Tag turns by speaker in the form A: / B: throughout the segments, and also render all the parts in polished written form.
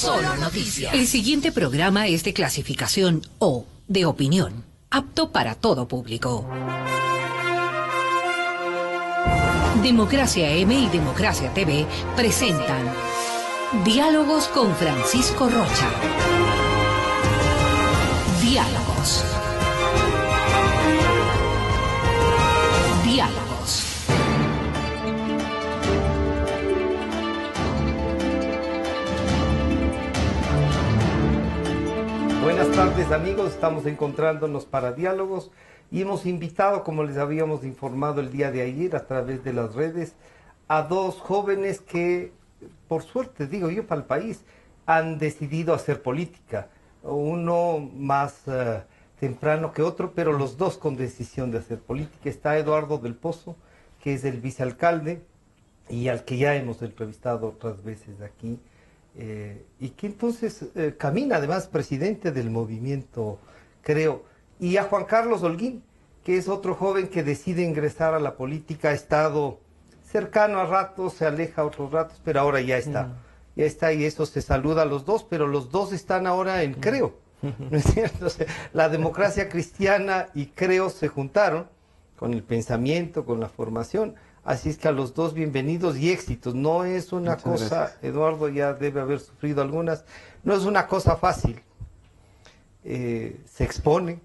A: Solo Noticias.
B: El siguiente programa es de clasificación O, de opinión, apto para todo público. Democracia M y Democracia TV presentan Diálogos con Francisco Rocha. Diálogos. Diálogos.
C: Buenas tardes, amigos, estamos encontrándonos para diálogos y hemos invitado, como les habíamos informado el día de ayer a través de las redes, a dos jóvenes que, por suerte, digo yo, para el país, han decidido hacer política. Uno más temprano que otro, pero los dos con decisión de hacer política. Está Eduardo del Pozo, que es el vicealcalde y al que ya hemos entrevistado otras veces aquí. Y que entonces camina además presidente del movimiento, creo, y a Juan Carlos Holguín, que es otro joven que decide ingresar a la política, ha estado cercano a ratos, se aleja a otros ratos, pero ahora ya está y eso se saluda a los dos, pero los dos están ahora en Creo, ¿no es cierto? O sea, la democracia cristiana y Creo se juntaron con el pensamiento, con la formación. Así es que a los dos bienvenidos y éxitos. No es una cosa, Eduardo ya debe haber sufrido algunas, no es una cosa fácil. Se expone,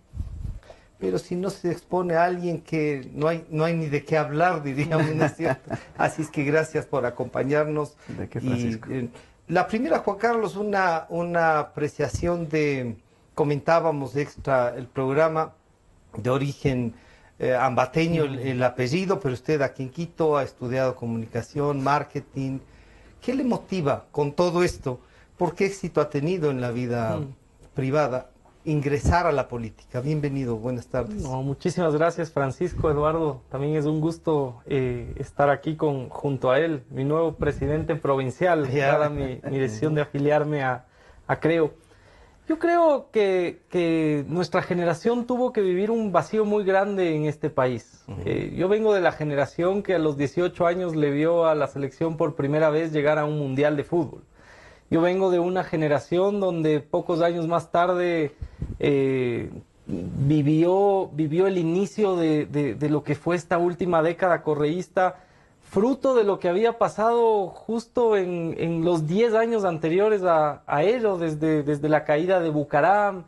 C: pero si no se expone a alguien que no hay ni de qué hablar, diríamos, ¿no es cierto? Así es que gracias por acompañarnos.
D: ¿De qué, Francisco?
C: La primera, Juan Carlos, una apreciación de, comentábamos extra el programa de origen ambateño el apellido, pero usted aquí en Quito ha estudiado comunicación, marketing. ¿Qué le motiva con todo esto? ¿Por qué éxito ha tenido en la vida privada ingresar a la política? Bienvenido, buenas tardes.
D: No, muchísimas gracias, Francisco, Eduardo. También es un gusto estar aquí junto a él, mi nuevo presidente provincial, dada mi decisión de afiliarme a Creo. Yo creo que nuestra generación tuvo que vivir un vacío muy grande en este país. Yo vengo de la generación que a los 18 años le vio a la selección por primera vez llegar a un mundial de fútbol. Yo vengo de una generación donde pocos años más tarde vivió el inicio de lo que fue esta última década correísta, fruto de lo que había pasado justo en los 10 años anteriores a ello, desde la caída de Bucaram,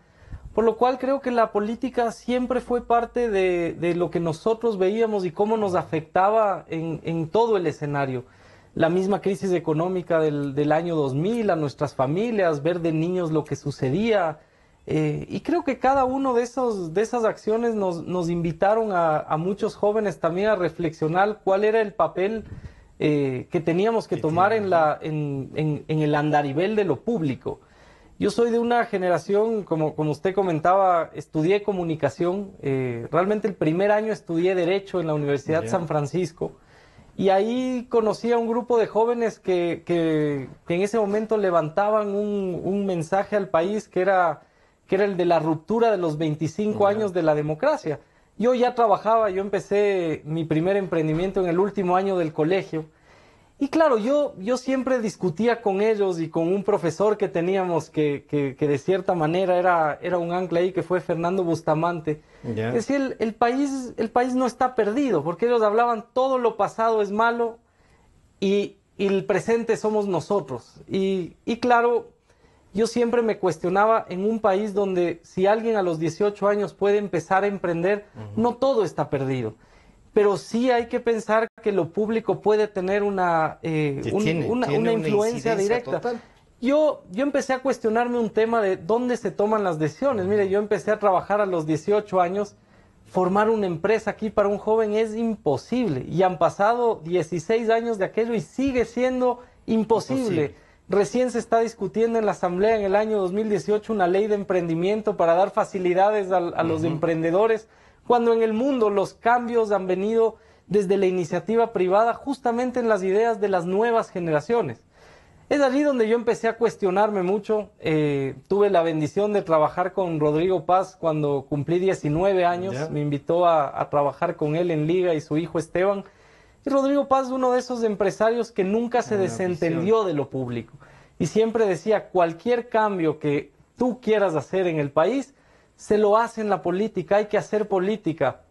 D: por lo cual creo que la política siempre fue parte de lo que nosotros veíamos y cómo nos afectaba en todo el escenario. La misma crisis económica del año 2000, a nuestras familias, ver de niños lo que sucedía, y creo que cada uno de esas acciones nos invitaron a muchos jóvenes también a reflexionar cuál era el papel que teníamos que tomar en el andarivel de lo público. Yo soy de una generación, como usted comentaba, estudié comunicación, realmente el primer año estudié Derecho en la Universidad San Francisco, y ahí conocí a un grupo de jóvenes que en ese momento levantaban un mensaje al país que era el de la ruptura de los 25 años de la democracia. Yo ya trabajaba, yo empecé mi primer emprendimiento en el último año del colegio. Y claro, yo siempre discutía con ellos y con un profesor que teníamos que de cierta manera era un ancla ahí, que fue Fernando Bustamante. Es decir, el país no está perdido, porque ellos hablaban todo lo pasado es malo y el presente somos nosotros. Y claro, yo siempre me cuestionaba en un país donde si alguien a los 18 años puede empezar a emprender, no todo está perdido. Pero sí hay que pensar que lo público puede tener una influencia directa. Total. Yo empecé a cuestionarme un tema de dónde se toman las decisiones. Mire, yo empecé a trabajar a los 18 años. Formar una empresa aquí para un joven es imposible. Y han pasado 16 años de aquello y sigue siendo imposible. Recién se está discutiendo en la Asamblea en el año 2018 una ley de emprendimiento para dar facilidades a los emprendedores, cuando en el mundo los cambios han venido desde la iniciativa privada justamente en las ideas de las nuevas generaciones. Es allí donde yo empecé a cuestionarme mucho. Tuve la bendición de trabajar con Rodrigo Paz cuando cumplí 19 años. Me invitó a trabajar con él en Liga y su hijo Esteban. Y Rodrigo Paz es uno de esos empresarios que nunca se desentendió de lo público. y siempre decía, cualquier cambio que tú quieras hacer en el país, se lo hace en la política, hay que hacer política.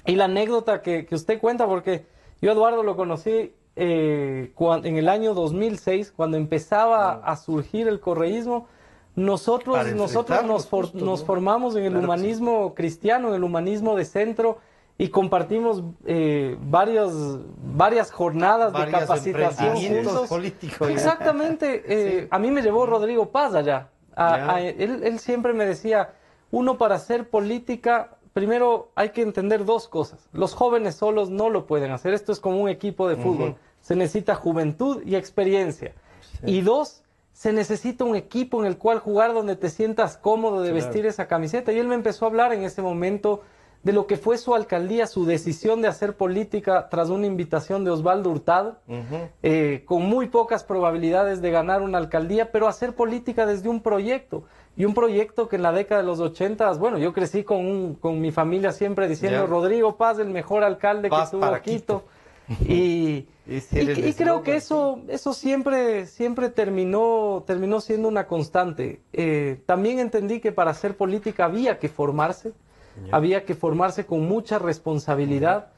D: Y la anécdota que usted cuenta, porque yo a Eduardo lo conocí en el año 2006, cuando empezaba a surgir el correísmo. Nosotros nos formamos en el humanismo cristiano, en el humanismo de centro, y compartimos varias jornadas de capacitación juntos.
C: Políticos,
D: Exactamente. A mí me llevó Rodrigo Paz allá. Él siempre me decía, uno para hacer política, primero hay que entender dos cosas. Los jóvenes solos no lo pueden hacer. Esto es como un equipo de fútbol. Se necesita juventud y experiencia. Y dos, se necesita un equipo en el cual jugar donde te sientas cómodo de vestir esa camiseta. Y él me empezó a hablar en ese momento de lo que fue su alcaldía, su decisión de hacer política tras una invitación de Osvaldo Hurtado, con muy pocas probabilidades de ganar una alcaldía, pero hacer política desde un proyecto. Y un proyecto que en la década de los 80, bueno, yo crecí con mi familia siempre diciendo, Rodrigo Paz, el mejor alcalde que tuvo Quito. Y creo que eso siempre terminó siendo una constante. También entendí que para hacer política había que formarse, con mucha responsabilidad.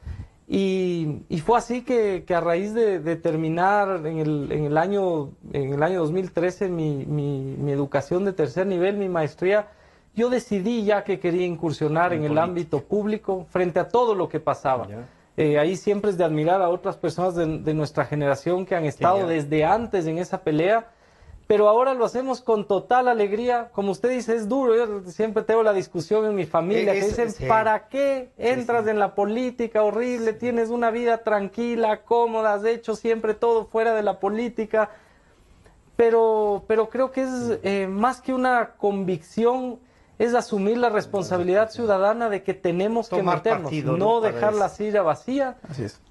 D: Y fue así que a raíz de terminar en el año 2013 mi educación de tercer nivel, mi maestría, yo decidí ya que quería incursionar en el ámbito público frente a todo lo que pasaba. Ahí siempre es de admirar a otras personas de nuestra generación que han estado desde antes en esa pelea, pero ahora lo hacemos con total alegría. Como usted dice, es duro. Yo siempre tengo la discusión en mi familia que dicen, ¿para qué entras en la política? Horrible, tienes una vida tranquila, cómoda, has hecho siempre todo fuera de la política. Pero creo que es más que una convicción, es asumir la responsabilidad ciudadana de que tenemos que meternos, no dejar la silla vacía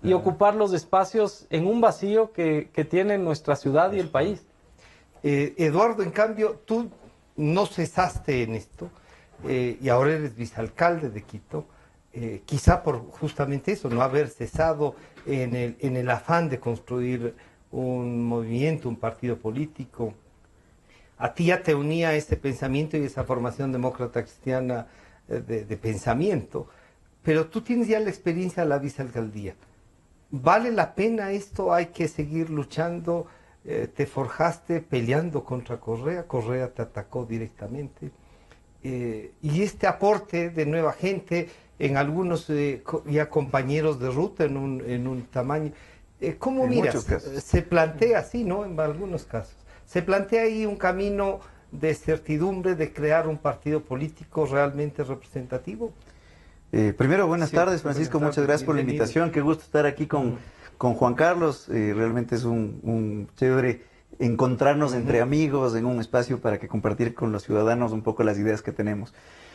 D: y ocupar los espacios en un vacío que tiene nuestra ciudad y el país.
C: Eduardo, en cambio, tú no cesaste en esto y ahora eres vicealcalde de Quito, quizá por justamente eso, no haber cesado en el afán de construir un movimiento, un partido político. A ti ya te unía ese pensamiento y esa formación demócrata cristiana de pensamiento, pero tú tienes ya la experiencia de la vicealcaldía. ¿Vale la pena esto? ¿Hay que seguir luchando? Te forjaste peleando contra Correa, Correa te atacó directamente. Y este aporte de nueva gente, en algunos ya compañeros de ruta en un tamaño, ¿cómo miras? Se plantea así, ¿no? En algunos casos. Se plantea ahí un camino de certidumbre de crear un partido político realmente representativo.
A: Primero, buenas tardes, Francisco, muchas gracias por la invitación. Qué gusto estar aquí con Juan Carlos. Realmente es un chévere encontrarnos entre amigos en un espacio para que compartir con los ciudadanos un poco las ideas que tenemos.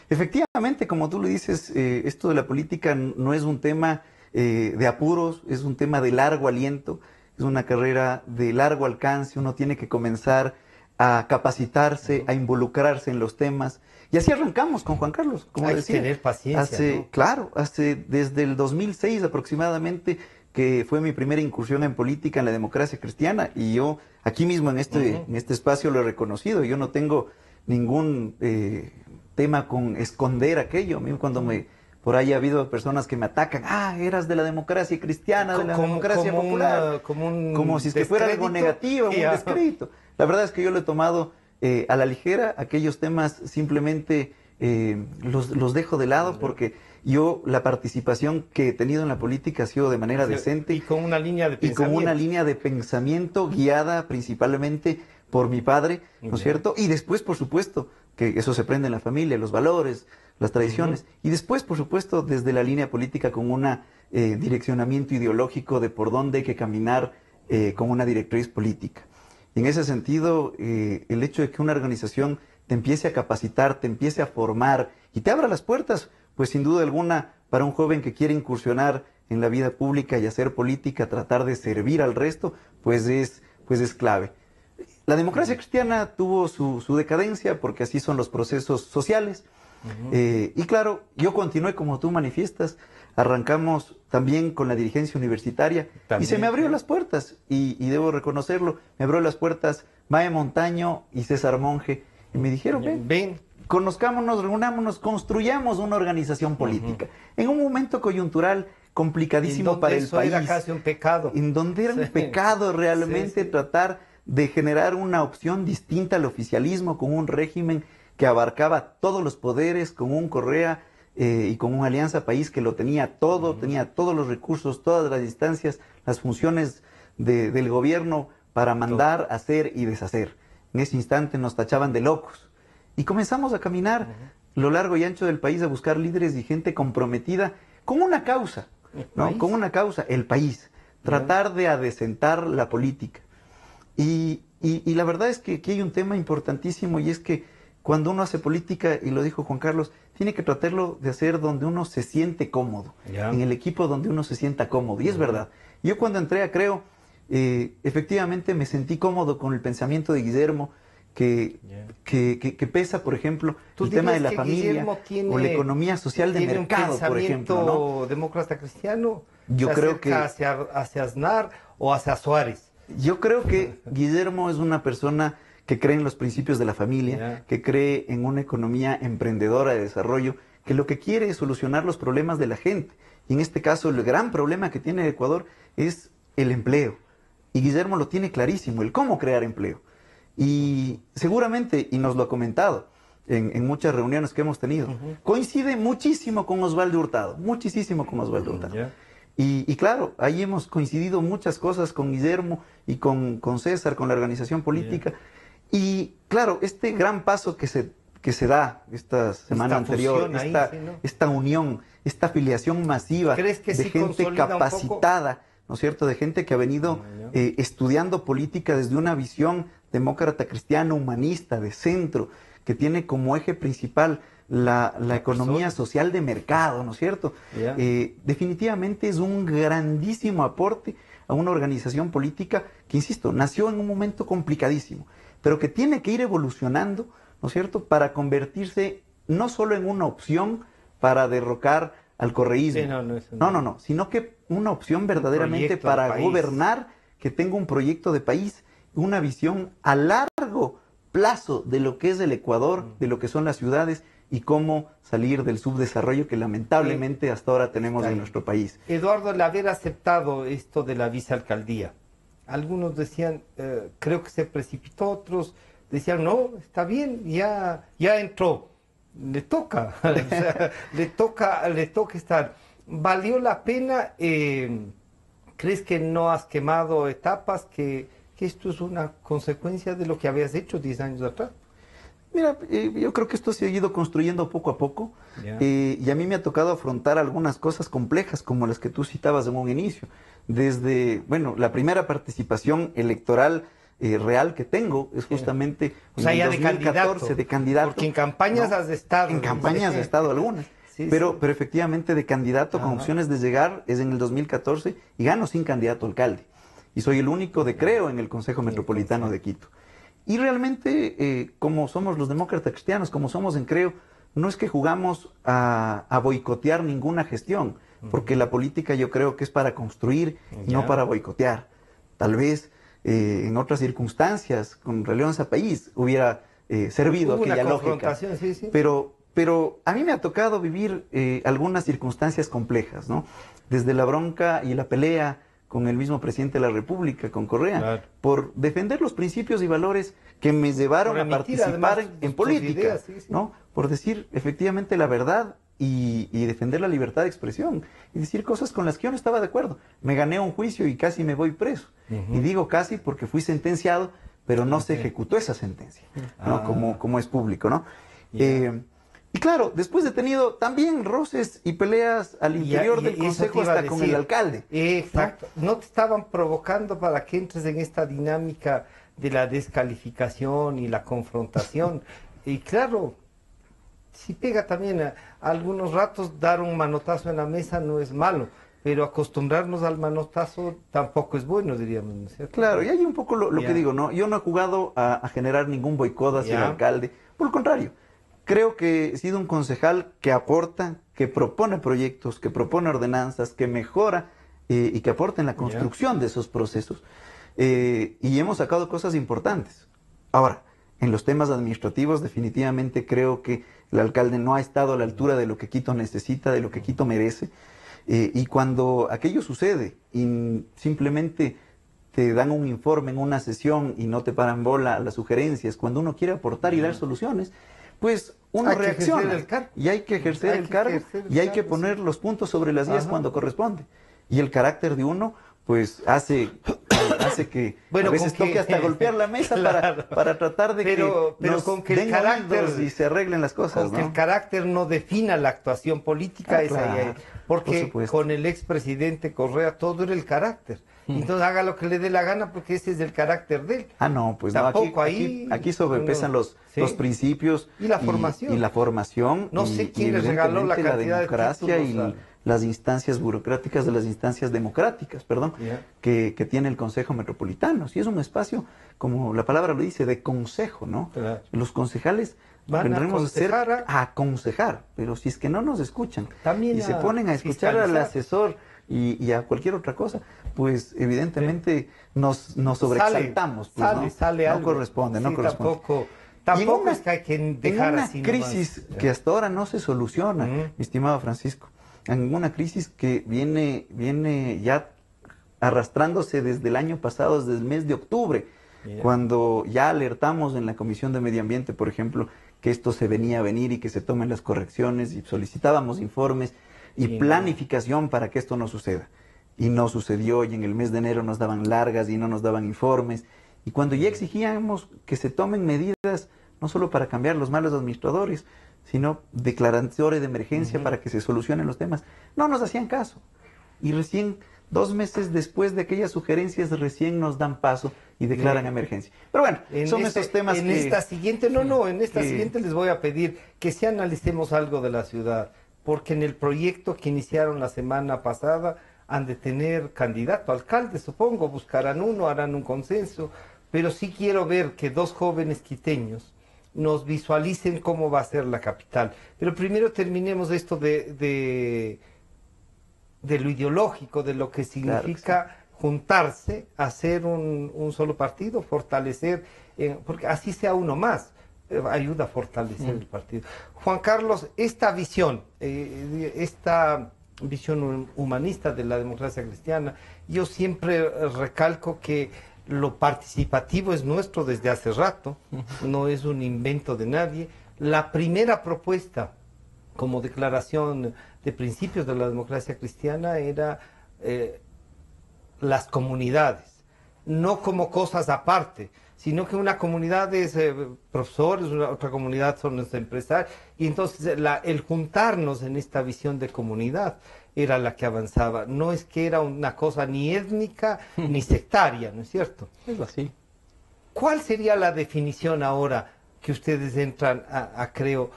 A: Efectivamente, como tú lo dices, esto de la política no es un tema de apuros, es un tema de largo aliento. Es una carrera de largo alcance, uno tiene que comenzar a capacitarse, a involucrarse en los temas. Y así arrancamos con Juan Carlos, como decía.
C: Hay que tener paciencia, ¿no?
A: Claro, desde el 2006 aproximadamente, que fue mi primera incursión en política, en la democracia cristiana, y yo aquí mismo en este espacio lo he reconocido. Yo no tengo ningún tema con esconder aquello. A mí cuando por ahí ha habido personas que me atacan, eras de la democracia cristiana, de la democracia popular, como si es que fuera algo negativo, un descrédito. La verdad es que yo lo he tomado a la ligera, aquellos temas simplemente los dejo de lado porque yo la participación que he tenido en la política ha sido de manera decente.
C: Y con una línea de pensamiento.
A: Y con una línea de pensamiento guiada principalmente por mi padre, ¿no es cierto? Y después, por supuesto, que eso se aprende en la familia, los valores, las tradiciones. Y después, por supuesto, desde la línea política con un direccionamiento ideológico de por dónde hay que caminar con una directriz política. En ese sentido, el hecho de que una organización te empiece a capacitar, te empiece a formar y te abra las puertas, pues sin duda alguna, para un joven que quiere incursionar en la vida pública y hacer política, tratar de servir al resto, pues es clave. La democracia cristiana tuvo su decadencia porque así son los procesos sociales. Y claro, yo continué como tú manifiestas, arrancamos también con la dirigencia universitaria y se me abrió las puertas y debo reconocerlo, me abrió las puertas Mae Montaño y César Monge, y me dijeron, ven, conozcámonos, reunámonos, construyamos una organización política. En un momento coyuntural complicadísimo para el país.
C: Era casi un pecado.
A: En donde era un pecado realmente tratar de generar una opción distinta al oficialismo, con un régimen que abarcaba todos los poderes, con un Correa y con una Alianza País que lo tenía todo, tenía todos los recursos, todas las instancias, las funciones del gobierno para mandar, hacer y deshacer. En ese instante nos tachaban de locos. Y comenzamos a caminar lo largo y ancho del país a buscar líderes y gente comprometida con una causa, ¿no? Con una causa, el país. Tratar de adecentar la política. Y la verdad es que aquí hay un tema importantísimo, y es que cuando uno hace política, y lo dijo Juan Carlos, tiene que tratarlo de hacer donde uno se siente cómodo, en el equipo donde uno se sienta cómodo. Y es verdad. Yo cuando entré a Creo, efectivamente me sentí cómodo con el pensamiento de Guillermo, que pesa, por ejemplo, el tema de la familia o la economía social de mercado, por ejemplo, ¿no?
C: ¿Demócrata cristiano?
A: Yo creo que
C: hacia Aznar o hacia Suárez.
A: Yo creo que Guillermo es una persona que cree en los principios de la familia, que cree en una economía emprendedora de desarrollo, que lo que quiere es solucionar los problemas de la gente. Y en este caso, el gran problema que tiene Ecuador es el empleo. Y Guillermo lo tiene clarísimo, el cómo crear empleo. Y seguramente, y nos lo ha comentado en muchas reuniones que hemos tenido, coincide muchísimo con Osvaldo Hurtado, muchísimo con Osvaldo Hurtado. Y claro, ahí hemos coincidido muchas cosas con Guillermo y con César, con la organización política. Y claro, este gran paso que se da esta semana anterior, esta unión, esta afiliación masiva de gente capacitada, ¿no es cierto? De gente que ha venido estudiando política desde una visión demócrata, cristiana, humanista, de centro, que tiene como eje principal la economía social de mercado, ¿no es cierto? Definitivamente es un grandísimo aporte a una organización política que, insisto, nació en un momento complicadísimo, pero que tiene que ir evolucionando, ¿no es cierto?, para convertirse no solo en una opción para derrocar al correísmo, no, sino que una opción verdaderamente para gobernar, que tenga un proyecto de país, una visión a largo plazo de lo que es el Ecuador, de lo que son las ciudades y cómo salir del subdesarrollo que lamentablemente hasta ahora tenemos en nuestro país.
C: Eduardo, el haber aceptado esto de la vicealcaldía, algunos decían, creo que se precipitó, otros decían, no, está bien, ya entró, le toca, o sea, le toca estar. ¿Valió la pena? ¿Crees que no has quemado etapas, que esto es una consecuencia de lo que habías hecho 10 años atrás?
A: Mira, yo creo que esto se ha ido construyendo poco a poco, y a mí me ha tocado afrontar algunas cosas complejas como las que tú citabas en un inicio. Desde, bueno, la primera participación electoral real que tengo es justamente en el 2014 de candidato.
C: Porque en campañas has estado.
A: En campañas he estado algunas. Pero efectivamente de candidato con opciones de llegar es en el 2014 y gano sin candidato a alcalde. Y soy el único de Creo en el Consejo Metropolitano de Quito. Y realmente, como somos los demócratas cristianos, como somos en Creo, no es que jugamos a boicotear ninguna gestión, porque la política yo creo que es para construir y no para boicotear. Tal vez en otras circunstancias, con relevancia al país, hubiera servido aquella lógica. Pero a mí me ha tocado vivir algunas circunstancias complejas, ¿no? Desde la bronca y la pelea con el mismo presidente de la República, con Correa, por defender los principios y valores que me llevaron a participar en política, ¿no? Por decir efectivamente la verdad y defender la libertad de expresión y decir cosas con las que yo no estaba de acuerdo. Me gané un juicio y casi me voy preso. Y digo casi porque fui sentenciado, pero no se ejecutó esa sentencia, ¿no? Como es público, ¿no? Y claro, después he tenido también roces y peleas al interior del consejo hasta con el alcalde.
C: Exacto. ¿No te estaban provocando para que entres en esta dinámica de la descalificación y la confrontación? Y claro, si pega también a algunos ratos, dar un manotazo en la mesa no es malo, pero acostumbrarnos al manotazo tampoco es bueno, diríamos, ¿no es cierto?
A: Claro, y hay un poco lo que digo, ¿no? Yo no he jugado a generar ningún boicot hacia el alcalde, por el contrario. Creo que he sido un concejal que aporta, que propone proyectos, que propone ordenanzas, que mejora y que aporta en la construcción de esos procesos. Y hemos sacado cosas importantes. Ahora, en los temas administrativos definitivamente creo que el alcalde no ha estado a la altura de lo que Quito necesita, de lo que Quito merece. Y cuando aquello sucede y simplemente te dan un informe en una sesión y no te paran bola a las sugerencias, cuando uno quiere aportar y dar soluciones, pues uno
C: Hay que
A: reacciona
C: ejercer el cargo.
A: y hay que ejercer
C: Hay
A: el
C: que
A: cargo
C: ejercer el
A: y hay que
C: cargo,
A: poner
C: sí.
A: los puntos sobre las ías
C: Ajá.
A: cuando corresponde. Y el carácter de uno, pues hace que
C: Bueno,
A: a veces
C: con que-
A: toque hasta golpear la mesa
C: Claro.
A: para tratar de
C: Pero
A: que nos
C: con que el
A: den
C: carácter
A: oídos y se arreglen las cosas,
C: Con que
A: ¿no?
C: el carácter no defina la actuación política,
A: Ah,
C: es ahí,
A: claro,
C: ahí.
A: por
C: Porque
A: supuesto.
C: con el expresidente Correa todo era el carácter. Entonces haga lo que le dé la gana porque ese es el carácter de él.
A: Ah, no, pues no,
C: Tampoco
A: aquí sobrepesan
C: ¿sí?
A: los principios
C: Y la formación.
A: y la formación
C: No sé quién les regaló la
A: evidentemente
C: cantidad de
A: democracia
C: títulos
A: y las instancias burocráticas de las instancias democráticas, perdón,
C: Ya.
A: que tiene el Consejo Metropolitano. Si es un espacio, como la palabra lo dice, de consejo, ¿no?
C: Claro.
A: Los concejales
C: Van a
A: vendremos a ser
C: aconsejar
A: a aconsejar, pero si es que no nos escuchan
C: También
A: y se
C: a
A: ponen a escuchar al
C: fiscalizar.
A: asesor y a cualquier otra cosa, pues evidentemente nos sobreexaltamos. Pues,
C: sale,
A: ¿no?
C: sale
A: No
C: algo.
A: corresponde, no
C: Sí,
A: corresponde.
C: Tampoco,
A: Y en
C: tampoco
A: una-
C: es que hay que dejar
A: en una
C: así
A: crisis
C: nomás.
A: que hasta ahora no se soluciona,
C: Ujú.
A: mi estimado Francisco, en una crisis que viene ya arrastrándose desde el año pasado, desde el mes de octubre,
C: Mira.
A: cuando ya alertamos en la Comisión de Medio Ambiente, por ejemplo, que esto se venía a venir y que se tomen las correcciones y solicitábamos informes y
C: Y no.
A: planificación para que esto no suceda. Y no sucedió y en el mes de enero nos daban largas y no nos daban informes. Y cuando ya exigíamos que se tomen medidas, no solo para cambiar los malos administradores, sino declaradores de emergencia para que se solucionen los temas, no nos hacían caso. Y recién 2 meses después de aquellas sugerencias, recién nos dan paso y declaran
C: Bien.
A: emergencia. Pero bueno, son esos temas
C: en
A: que...
C: esta siguiente, en esta
A: que-
C: siguiente les voy a pedir que sí analicemos algo de la ciudad, porque en el proyecto que iniciaron la semana pasada han de tener candidato a alcalde, supongo, buscarán uno, harán un consenso, pero sí quiero ver que 2 jóvenes quiteños nos visualicen cómo va a ser la capital. Pero primero terminemos esto de lo ideológico, de lo que significa juntarse, hacer un solo partido, fortalecer, porque así sea uno más, ayuda a fortalecer el partido. Juan Carlos, esta visión humanista de la democracia cristiana, yo siempre recalco que lo participativo es nuestro desde hace rato, no es un invento de nadie. La primera propuesta como declaración de principios de la democracia cristiana era las comunidades, no como cosas aparte, sino que una comunidad es profesores, otra comunidad son los empresarios, y entonces el juntarnos en esta visión de comunidad era la que avanzaba, no es que era una cosa ni étnica ni sectaria, ¿no es cierto?
D: Es así.
C: ¿Cuál sería la definición ahora que ustedes entran a Creo,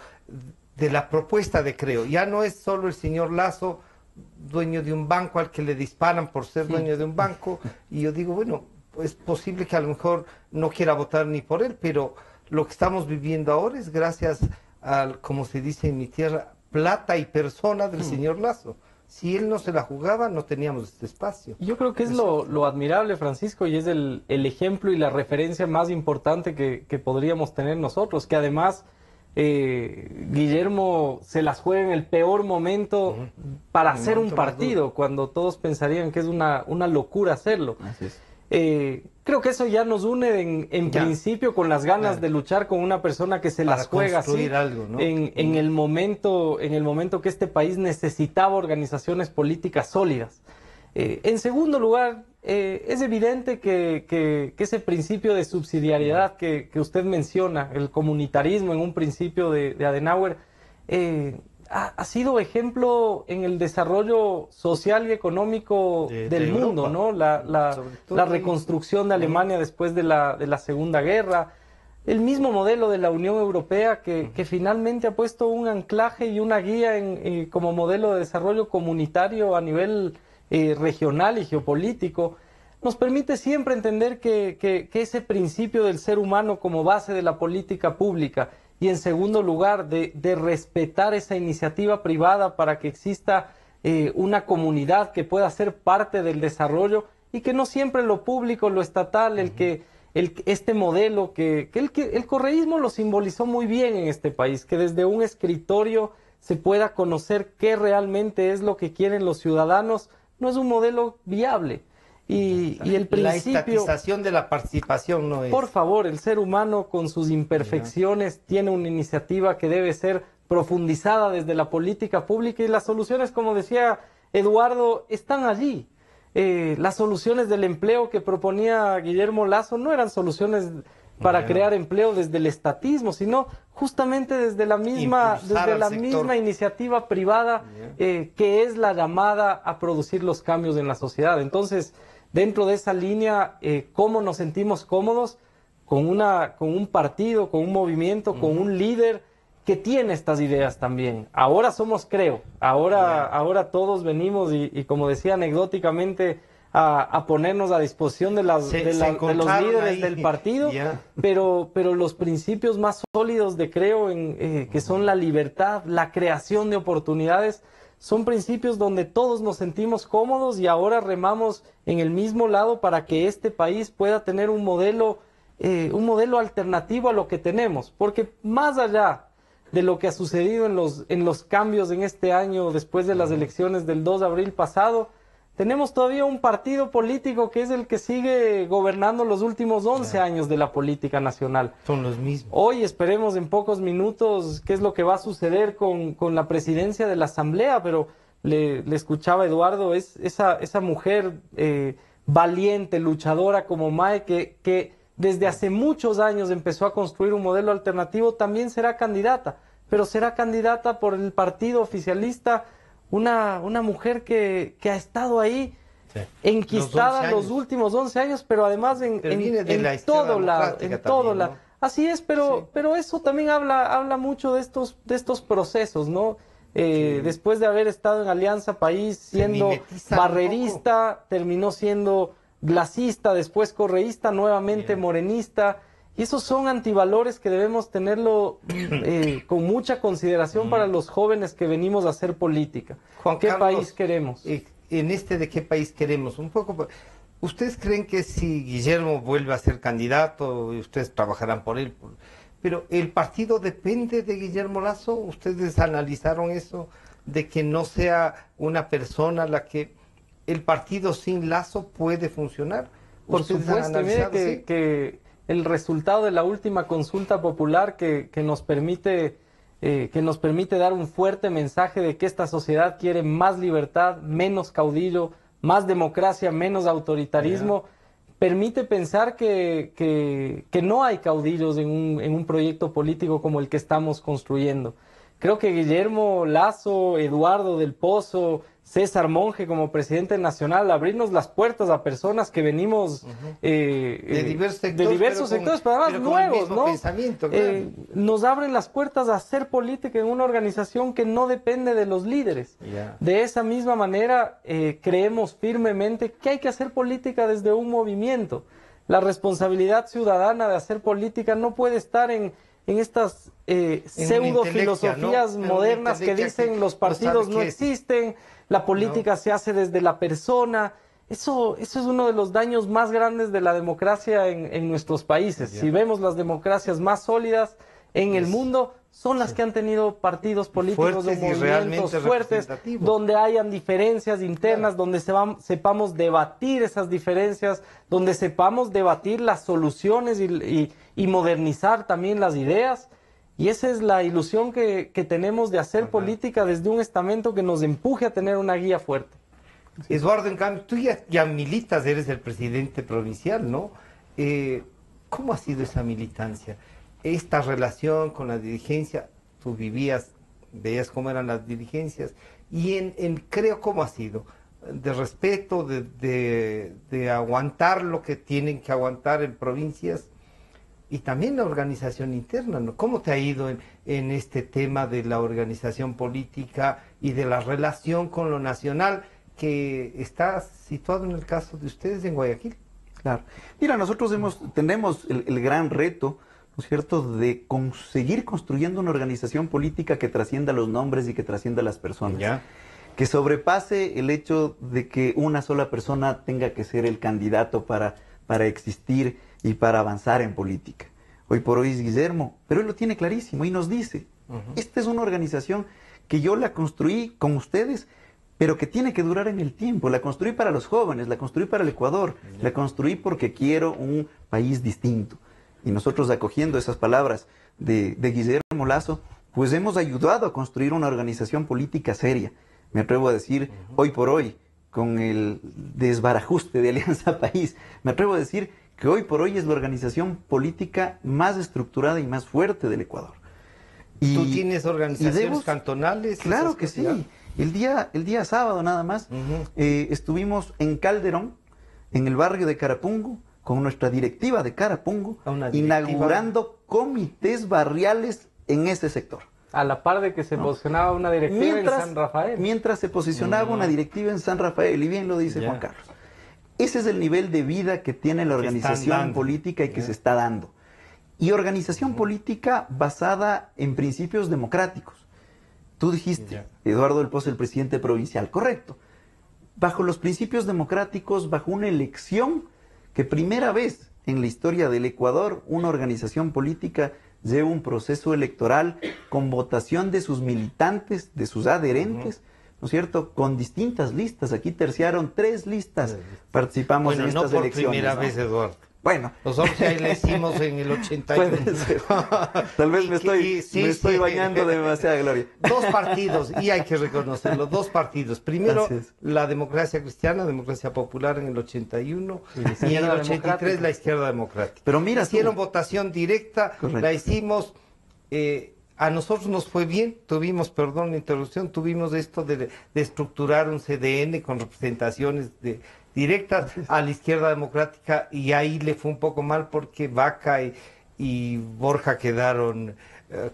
C: de la propuesta de Creo? Ya no es solo el señor Lasso, dueño de un banco al que le disparan por ser dueño de un banco, y yo digo, bueno, es posible que a lo mejor no quiera votar ni por él, pero lo que estamos viviendo ahora es gracias al, como se dice en mi tierra, plata y persona del señor Lasso. Si él no se la jugaba, no teníamos este espacio.
D: Yo creo que es lo admirable, Francisco, y es el ejemplo y la referencia más importante que podríamos tener nosotros, que además Guillermo se las juega en el peor momento para hacer un partido, cuando todos pensarían que es una locura hacerlo.
A: Así es.
D: Creo que eso ya nos une en
C: Ya.
D: principio con las ganas
C: Claro.
D: de luchar con una persona que se
C: Para
D: las juega así
C: construir algo, ¿no?
D: en el momento que este país necesitaba organizaciones políticas sólidas. En segundo lugar, es evidente que ese principio de subsidiariedad que usted menciona, el comunitarismo en un principio de Adenauer, ha sido ejemplo en el desarrollo social y económico
C: De
D: del mundo,
C: Europa.
D: ¿no?
C: Sobre todo
D: La
C: ahí.
D: reconstrucción de Alemania después de la Segunda Guerra, el mismo modelo de la Unión Europea que finalmente ha puesto un anclaje y una guía como modelo de desarrollo comunitario a nivel regional y geopolítico, nos permite siempre entender que ese principio del ser humano como base de la política pública, y en segundo lugar de respetar esa iniciativa privada para que exista una comunidad que pueda ser parte del desarrollo, y que no siempre lo público, lo estatal, el este modelo que el correísmo lo simbolizó muy bien en este país, que desde un escritorio se pueda conocer qué realmente es lo que quieren los ciudadanos, no es un modelo viable. Y el principio...
C: La estatización de la participación no es...
D: Por favor, el ser humano con sus imperfecciones tiene una iniciativa que debe ser profundizada desde la política pública y las soluciones, como decía Eduardo, están allí. Las soluciones del empleo que proponía Guillermo Lasso no eran soluciones para crear empleo desde el estatismo, sino justamente desde la misma iniciativa privada que es la llamada a producir los cambios en la sociedad. Entonces, dentro de esa línea, ¿cómo nos sentimos cómodos? Con un partido, con un movimiento, con un líder que tiene estas ideas también. Ahora somos Creo, ahora todos venimos y como decía anecdóticamente, a ponernos a disposición de los líderes del partido, pero los principios más sólidos de Creo, que son la libertad, la creación de oportunidades, son principios donde todos nos sentimos cómodos y ahora remamos en el mismo lado para que este país pueda tener un modelo alternativo a lo que tenemos, porque más allá de lo que ha sucedido en los cambios en este año después de las elecciones del 2 de abril pasado, tenemos todavía un partido político que es el que sigue gobernando los últimos 11 años de la política nacional.
C: Son los mismos.
D: Hoy esperemos en pocos minutos qué es lo que va a suceder con la presidencia de la Asamblea, pero le escuchaba a Eduardo, es esa mujer valiente, luchadora como Mae, que desde hace muchos años empezó a construir un modelo alternativo, también será candidata, pero será candidata por el partido oficialista, una mujer que ha estado ahí enquistada los últimos 11 años, pero además en todo lado. Así es, pero eso también habla mucho de estos procesos, ¿no? Después de haber estado en Alianza País siendo barrerista, terminó siendo glacista, después correísta, nuevamente morenista, y esos son antivalores que debemos tenerlo con mucha consideración para los jóvenes que venimos a hacer política.
C: Juan
D: ¿Qué
C: Carlos,
D: país queremos?
C: En de qué país queremos, un poco, ¿ustedes creen que si Guillermo vuelve a ser candidato, ustedes trabajarán por él? Pero ¿el partido depende de Guillermo Lasso? ¿Ustedes analizaron eso? De que no sea una persona la que el partido sin Lasso puede funcionar.
D: Por supuesto, mire que el resultado de la última consulta popular que nos permite dar un fuerte mensaje de que esta sociedad quiere más libertad, menos caudillo, más democracia, menos autoritarismo, permite pensar que no hay caudillos en un proyecto político como el que estamos construyendo. Creo que Guillermo Lasso, Eduardo del Pozo, César Monge como presidente nacional, abrirnos las puertas a personas que venimos
C: de diversos sectores,
D: pero además nuevos, ¿no?
C: Claro.
D: Nos abren las puertas a hacer política en una organización que no depende de los líderes. De esa misma manera, creemos firmemente que hay que hacer política desde un movimiento. La responsabilidad ciudadana de hacer política no puede estar en estas pseudo filosofías modernas que dicen los partidos no existen, la política se hace desde la persona. Eso es uno de los daños más grandes de la democracia en nuestros países. Si vemos las democracias más sólidas en el mundo, son las que han tenido partidos políticos o movimientos fuertes, donde hayan diferencias internas, donde sepamos debatir esas diferencias, donde sepamos debatir las soluciones y modernizar también las ideas. Y esa es la ilusión que tenemos de hacer política desde un estamento que nos empuje a tener una guía fuerte.
C: Eduardo, en cambio, tú ya militas, eres el presidente provincial, ¿no? ¿Cómo ha sido esa militancia? Esta relación con la dirigencia, tú veías cómo eran las dirigencias, y en Creo, ¿cómo ha sido? De respeto, de aguantar lo que tienen que aguantar en provincias, y también la organización interna, ¿no? ¿Cómo te ha ido en este tema de la organización política y de la relación con lo nacional que está situado en el caso de ustedes en Guayaquil?
A: Claro. Mira, nosotros tenemos el gran reto, ¿no es cierto?, de seguir construyendo una organización política que trascienda los nombres y que trascienda las personas. Que sobrepase el hecho de que una sola persona tenga que ser el candidato para existir y para avanzar en política. Hoy por hoy es Guillermo, pero él lo tiene clarísimo y nos dice, esta es una organización que yo la construí con ustedes, pero que tiene que durar en el tiempo. La construí para los jóvenes, la construí para el Ecuador, la construí porque quiero un país distinto. Y nosotros, acogiendo esas palabras de Guillermo Lasso, pues hemos ayudado a construir una organización política seria. Me atrevo a decir, hoy por hoy, con el desbarajuste de Alianza País, me atrevo a decir que hoy por hoy es la organización política más estructurada y más fuerte del Ecuador. Y,
C: ¿Tú tienes organizaciones cantonales?
A: Claro que sí. El día sábado nada más estuvimos en Calderón, en el barrio de Carapungo, con nuestra directiva de Carapungo, inaugurando comités barriales en ese sector.
D: A la par de que se posicionaba una directiva en San Rafael.
A: Mientras se posicionaba una directiva en San Rafael, y bien lo dice Juan Carlos. Ese es el nivel de vida que tiene la organización política y que se está dando. Y organización política basada en principios democráticos. Tú dijiste, Eduardo del Pozo, el presidente provincial, correcto. Bajo los principios democráticos, bajo una elección que primera vez en la historia del Ecuador, una organización política lleva un proceso electoral con votación de sus militantes, de sus adherentes, ¿no es cierto? Con distintas listas. Aquí terciaron 3 listas. Participamos en estas elecciones.
C: Bueno, no por primera vez, Eduardo.
A: Bueno.
C: Nosotros ya la hicimos en el 81.
A: Tal vez me estoy bañando de demasiada gloria.
C: 2 partidos, y hay que reconocerlo, 2 partidos. Primero, la democracia cristiana, democracia popular en el 81, y en el 83 la izquierda democrática.
A: Pero mira,
C: hicieron votación directa, la hicimos... a nosotros nos fue bien, tuvimos, perdón la interrupción, tuvimos esto de estructurar un CDN con representaciones directas a la izquierda democrática, y ahí le fue un poco mal porque Vaca y Borja quedaron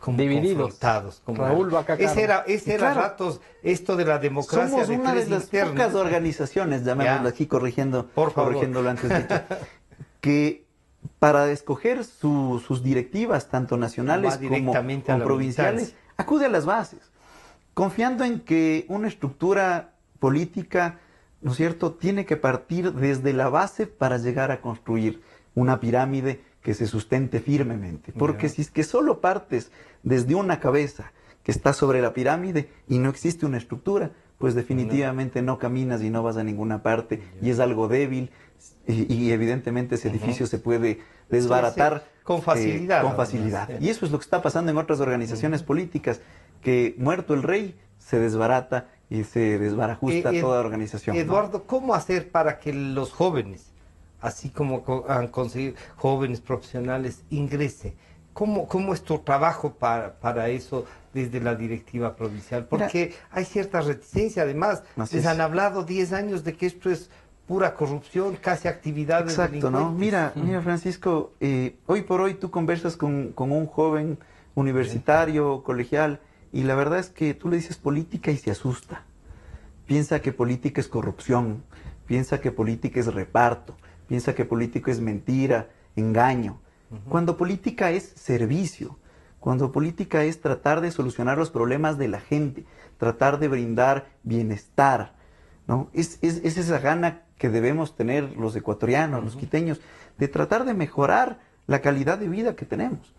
C: como
D: divididos,
C: confrontados.
D: Raúl Vaca.
C: Ese era ratos esto de la democracia.
A: Somos una de las pocas organizaciones, llamémoslo aquí, corrigiendo lo antes dicho, que para escoger sus directivas, tanto nacionales como provinciales, acude a las bases, confiando en que una estructura política, ¿no es cierto?, tiene que partir desde la base para llegar a construir una pirámide que se sustente firmemente. Porque si es que solo partes desde una cabeza que está sobre la pirámide y no existe una estructura, pues definitivamente no caminas y no vas a ninguna parte, y es algo débil, y evidentemente ese edificio se puede desbaratar
C: con facilidad.
A: Y eso es lo que está pasando en otras organizaciones políticas, que muerto el rey se desbarata y se desbarajusta toda organización.
C: Eduardo, ¿cómo hacer para que los jóvenes, así como han conseguido jóvenes profesionales, ingresen? ¿Cómo es tu trabajo para eso desde la directiva provincial? Porque hay cierta reticencia, además, les han hablado 10 años de que esto es pura corrupción, casi actividades
A: delincuentes. ¿No? Mira, Francisco, hoy por hoy tú conversas con un joven universitario, colegial, y la verdad es que tú le dices política y se asusta. Piensa que política es corrupción, piensa que política es reparto, piensa que política es mentira, engaño. Cuando política es servicio, cuando política es tratar de solucionar los problemas de la gente, tratar de brindar bienestar, ¿no? Es esa gana que debemos tener los ecuatorianos, los quiteños, de tratar de mejorar la calidad de vida que tenemos.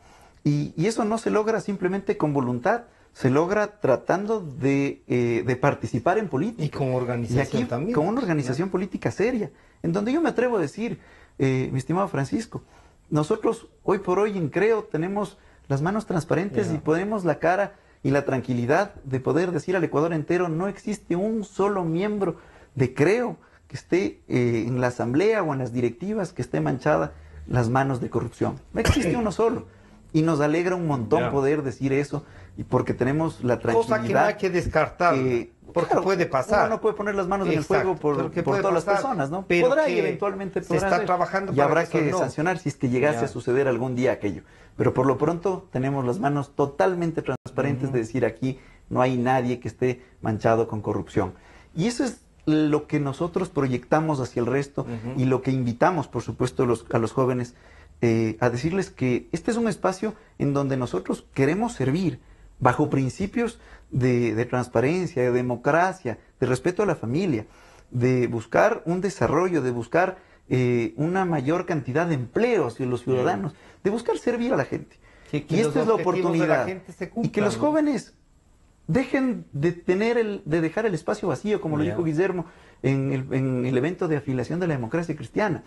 A: Y eso no se logra simplemente con voluntad, se logra tratando de participar en política.
C: Y con organización también.
A: Con una organización política seria, en donde yo me atrevo a decir, mi estimado Francisco, nosotros hoy por hoy en Creo tenemos las manos transparentes y ponemos la cara y la tranquilidad de poder decir al Ecuador entero, no existe un solo miembro de Creo que esté en la asamblea o en las directivas que esté manchada las manos de corrupción. No existe uno solo. Y nos alegra un montón poder decir eso, y porque tenemos la tranquilidad.
C: Cosa que no hay que descartar, porque puede pasar.
A: Uno no puede poner las manos en el fuego por todas las personas, ¿no?
C: Pero
A: podrá y eventualmente podrá
C: se está trabajando
A: y habrá que sancionar si es que llegase a suceder algún día aquello. Pero por lo pronto tenemos las manos totalmente transparentes de decir aquí no hay nadie que esté manchado con corrupción. Y eso es lo que nosotros proyectamos hacia el resto y lo que invitamos, por supuesto, a los jóvenes a decirles que este es un espacio en donde nosotros queremos servir bajo principios de transparencia, de democracia, de respeto a la familia, de buscar un desarrollo, de buscar una mayor cantidad de empleos en los ciudadanos, de buscar servir a la gente.
C: Que
A: Y esta es la oportunidad.
C: Se
A: Y que los jóvenes dejen de dejar el espacio vacío, como lo dijo Guillermo en el evento de afiliación de la democracia cristiana,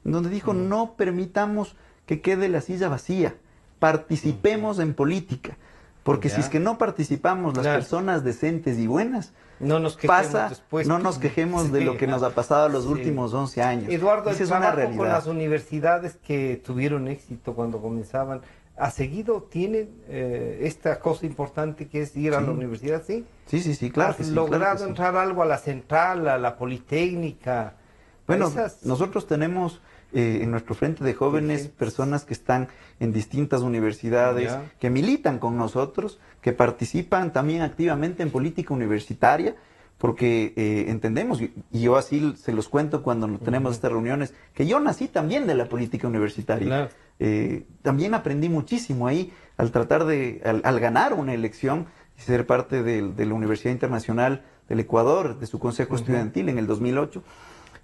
A: donde dijo, no permitamos que quede la silla vacía, participemos en política, porque si es que no participamos las personas decentes y buenas,
C: no nos quejemos después.
A: No nos quejemos de lo que nos ha pasado los últimos 11 años.
C: Eduardo, el
A: Esa es una
C: trabajo
A: realidad.
C: con las universidades que tuvieron éxito cuando comenzaban, ¿ha seguido? ¿Tienen esta cosa importante que es ir a la universidad? Sí,
A: sí, claro.
C: ¿Has logrado entrar algo a la central, a la politécnica?
A: Bueno, nosotros tenemos en nuestro frente de jóvenes personas que están en distintas universidades, que militan con nosotros, que participan también activamente en política universitaria, porque entendemos, y yo así se los cuento cuando tenemos estas reuniones, que yo nací también de la política universitaria. También aprendí muchísimo ahí al tratar al ganar una elección y ser parte de la Universidad Internacional del Ecuador, de su consejo estudiantil en el 2008.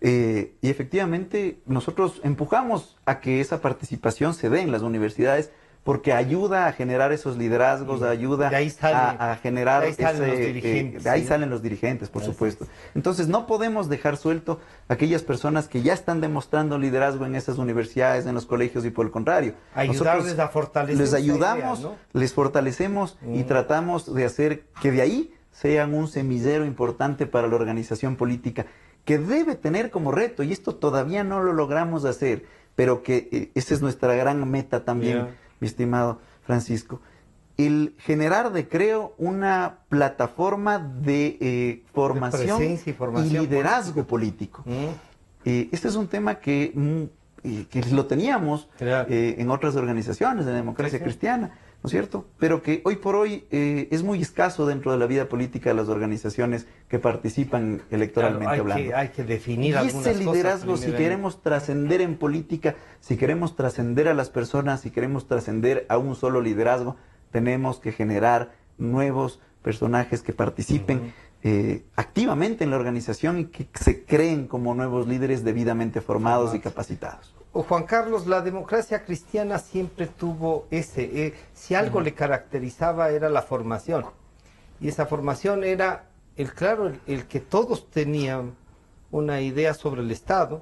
A: Y efectivamente nosotros empujamos a que esa participación se dé en las universidades porque ayuda a generar esos liderazgos, ayuda a generar de ahí salen los dirigentes, por supuesto. Entonces no podemos dejar suelto a aquellas personas que ya están demostrando liderazgo en esas universidades, en los colegios, y por el contrario,
C: ayudarles a fortalecer.
A: Les ayudamos, les fortalecemos y tratamos de hacer que de ahí sean un semillero importante para la organización política, que debe tener como reto, y esto todavía no lo logramos hacer, pero que esa es nuestra gran meta también, mi estimado Francisco, el generar, creo, una plataforma de formación y liderazgo político. Este es un tema que lo teníamos en otras organizaciones de democracia cristiana, ¿no es cierto? Pero que hoy por hoy es muy escaso dentro de la vida política de las organizaciones que participan electoralmente hablando.
C: Hay que definir algunas
A: cosas. Y ese liderazgo, si queremos trascender en política, si queremos trascender a las personas, si queremos trascender a un solo liderazgo, tenemos que generar nuevos personajes que participen activamente en la organización y que se creen como nuevos líderes debidamente formados y capacitados.
C: Juan Carlos, la democracia cristiana siempre tuvo si algo le caracterizaba era la formación, y esa formación era el que todos tenían una idea sobre el Estado,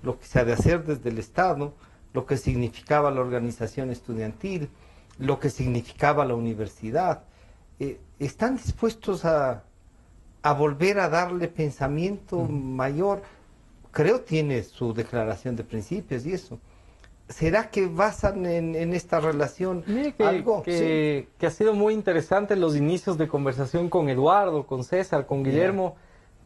C: lo que se ha de hacer desde el Estado, lo que significaba la organización estudiantil, lo que significaba la universidad. ¿Están dispuestos a volver a darle pensamiento mayor? Creo tiene su declaración de principios y eso. ¿Será que basan en esta relación algo?
D: Que ha sido muy interesante los inicios de conversación con Eduardo, con César, con Guillermo.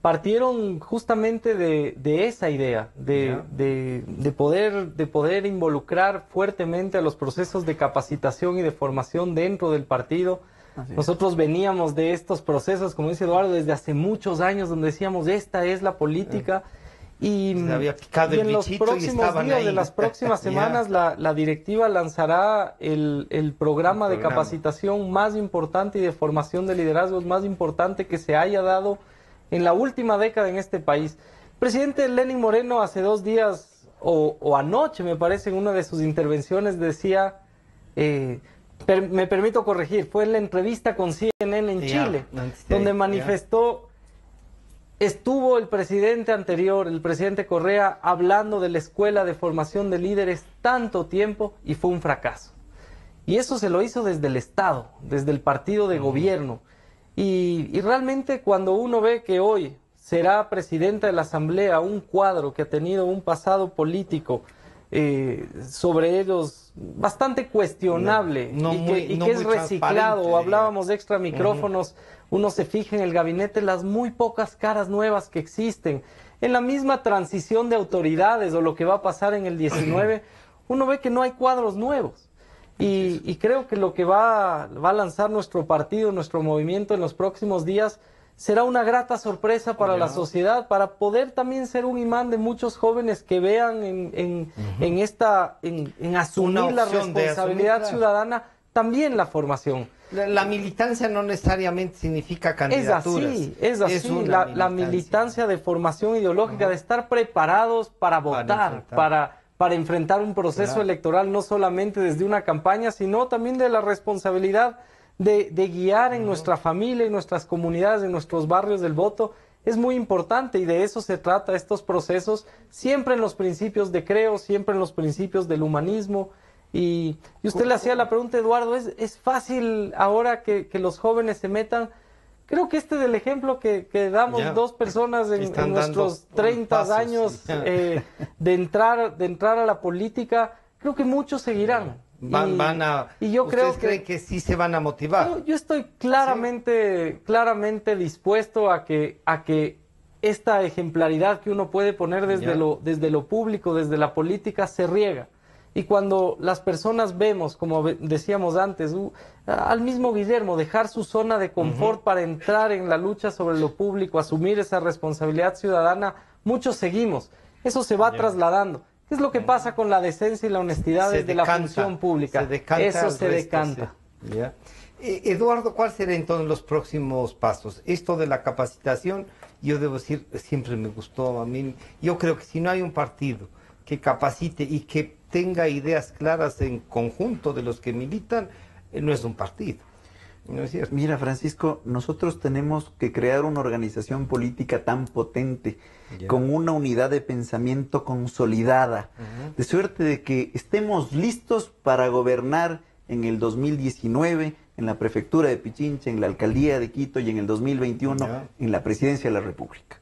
D: Partieron justamente de esa idea, de poder involucrar fuertemente a los procesos de capacitación y de formación dentro del partido. Nosotros veníamos de estos procesos, como dice Eduardo, desde hace muchos años, donde decíamos, esta es la política. Y en los próximos días de las próximas semanas la directiva lanzará el programa de capacitación más importante y de formación de liderazgos más importante que se haya dado en la última década en este país. El presidente Lenín Moreno hace 2 días, o anoche me parece, en una de sus intervenciones decía, me permito corregir, fue en la entrevista con CNN en Chile, donde manifestó... Estuvo el presidente anterior, el presidente Correa, hablando de la escuela de formación de líderes tanto tiempo y fue un fracaso. Y eso se lo hizo desde el Estado, desde el partido de gobierno. Y realmente cuando uno ve que hoy será presidenta de la Asamblea un cuadro que ha tenido un pasado político sobre ellos bastante cuestionable y que es reciclado, hablábamos de extra micrófonos, uno se fija en el gabinete las muy pocas caras nuevas que existen, en la misma transición de autoridades o lo que va a pasar en el 19, uno ve que no hay cuadros nuevos. Y creo que lo que va a lanzar nuestro partido, nuestro movimiento en los próximos días, será una grata sorpresa para la sociedad, para poder también ser un imán de muchos jóvenes que vean en asumir la responsabilidad ciudadana también la formación.
C: La militancia no necesariamente significa candidaturas.
D: Es así. La militancia de formación ideológica, de estar preparados para votar, para enfrentar un proceso electoral, no solamente desde una campaña, sino también de la responsabilidad de guiar en nuestra familia, en nuestras comunidades, en nuestros barrios del voto. Es muy importante y de eso se trata estos procesos, siempre en los principios de Creo, siempre en los principios del humanismo. Y usted le hacía la pregunta, Eduardo, ¿es fácil ahora que los jóvenes se metan? Creo que este del ejemplo que damos dos personas en nuestros 30 años de entrar a la política, creo que muchos seguirán.
C: Y yo creo que sí se van a motivar.
D: Yo estoy claramente dispuesto a que esta ejemplaridad que uno puede poner desde lo público, desde la política, se riega. Y cuando las personas vemos, como decíamos antes, al mismo Guillermo, dejar su zona de confort para entrar en la lucha sobre lo público, asumir esa responsabilidad ciudadana, muchos seguimos. Eso se va trasladando. ¿Qué es lo que pasa con la decencia y la honestidad desde la función pública? Eso se decanta.
C: Eduardo, ¿cuál será entonces los próximos pasos? Esto de la capacitación, yo debo decir, siempre me gustó a mí. Yo creo que si no hay un partido que capacite y que tenga ideas claras en conjunto de los que militan, no es un partido. ¿No es cierto?
A: Mira, Francisco, nosotros tenemos que crear una organización política tan potente, con una unidad de pensamiento consolidada, de suerte de que estemos listos para gobernar en el 2019, en la prefectura de Pichincha, en la alcaldía de Quito y en el 2021 en la presidencia de la República.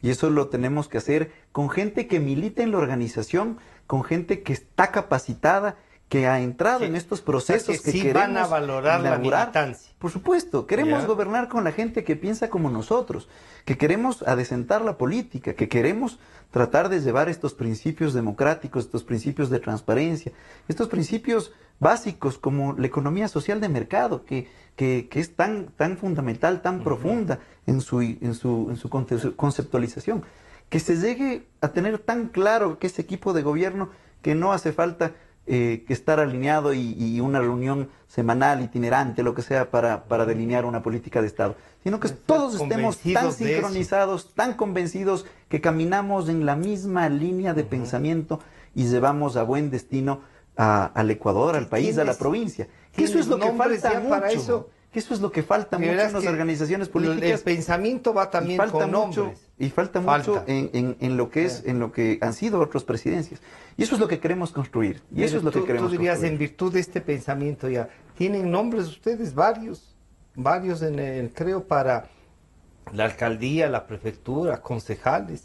A: Y eso lo tenemos que hacer con gente que milita en la organización, con gente que está capacitada, que ha entrado en estos procesos que
C: sí
A: queremos
C: van a valorar la militancia.
A: Por supuesto, queremos gobernar con la gente que piensa como nosotros, que queremos adecentar la política, que queremos tratar de llevar estos principios democráticos, estos principios de transparencia, estos principios básicos como la economía social de mercado, que es tan fundamental, tan profunda en su conceptualización, que se llegue a tener tan claro que ese equipo de gobierno que no hace falta que estar alineado y una reunión semanal, itinerante, lo que sea, para delinear una política de Estado, sino que todos estemos tan sincronizados, tan convencidos, que caminamos en la misma línea de pensamiento y llevamos a buen destino al Ecuador, al país, a la provincia. Que eso es lo que falta mucho. Que eso es lo que falta mucho en las organizaciones políticas.
C: El pensamiento va también con nombres.
A: Y falta mucho en lo que han sido otras presidencias. Y eso es lo que queremos construir. Y eso es lo que queremos
C: tú dirías,
A: construir.
C: en virtud de este pensamiento ya, ¿tienen nombres ustedes? Varios creo, para la alcaldía, la prefectura, concejales.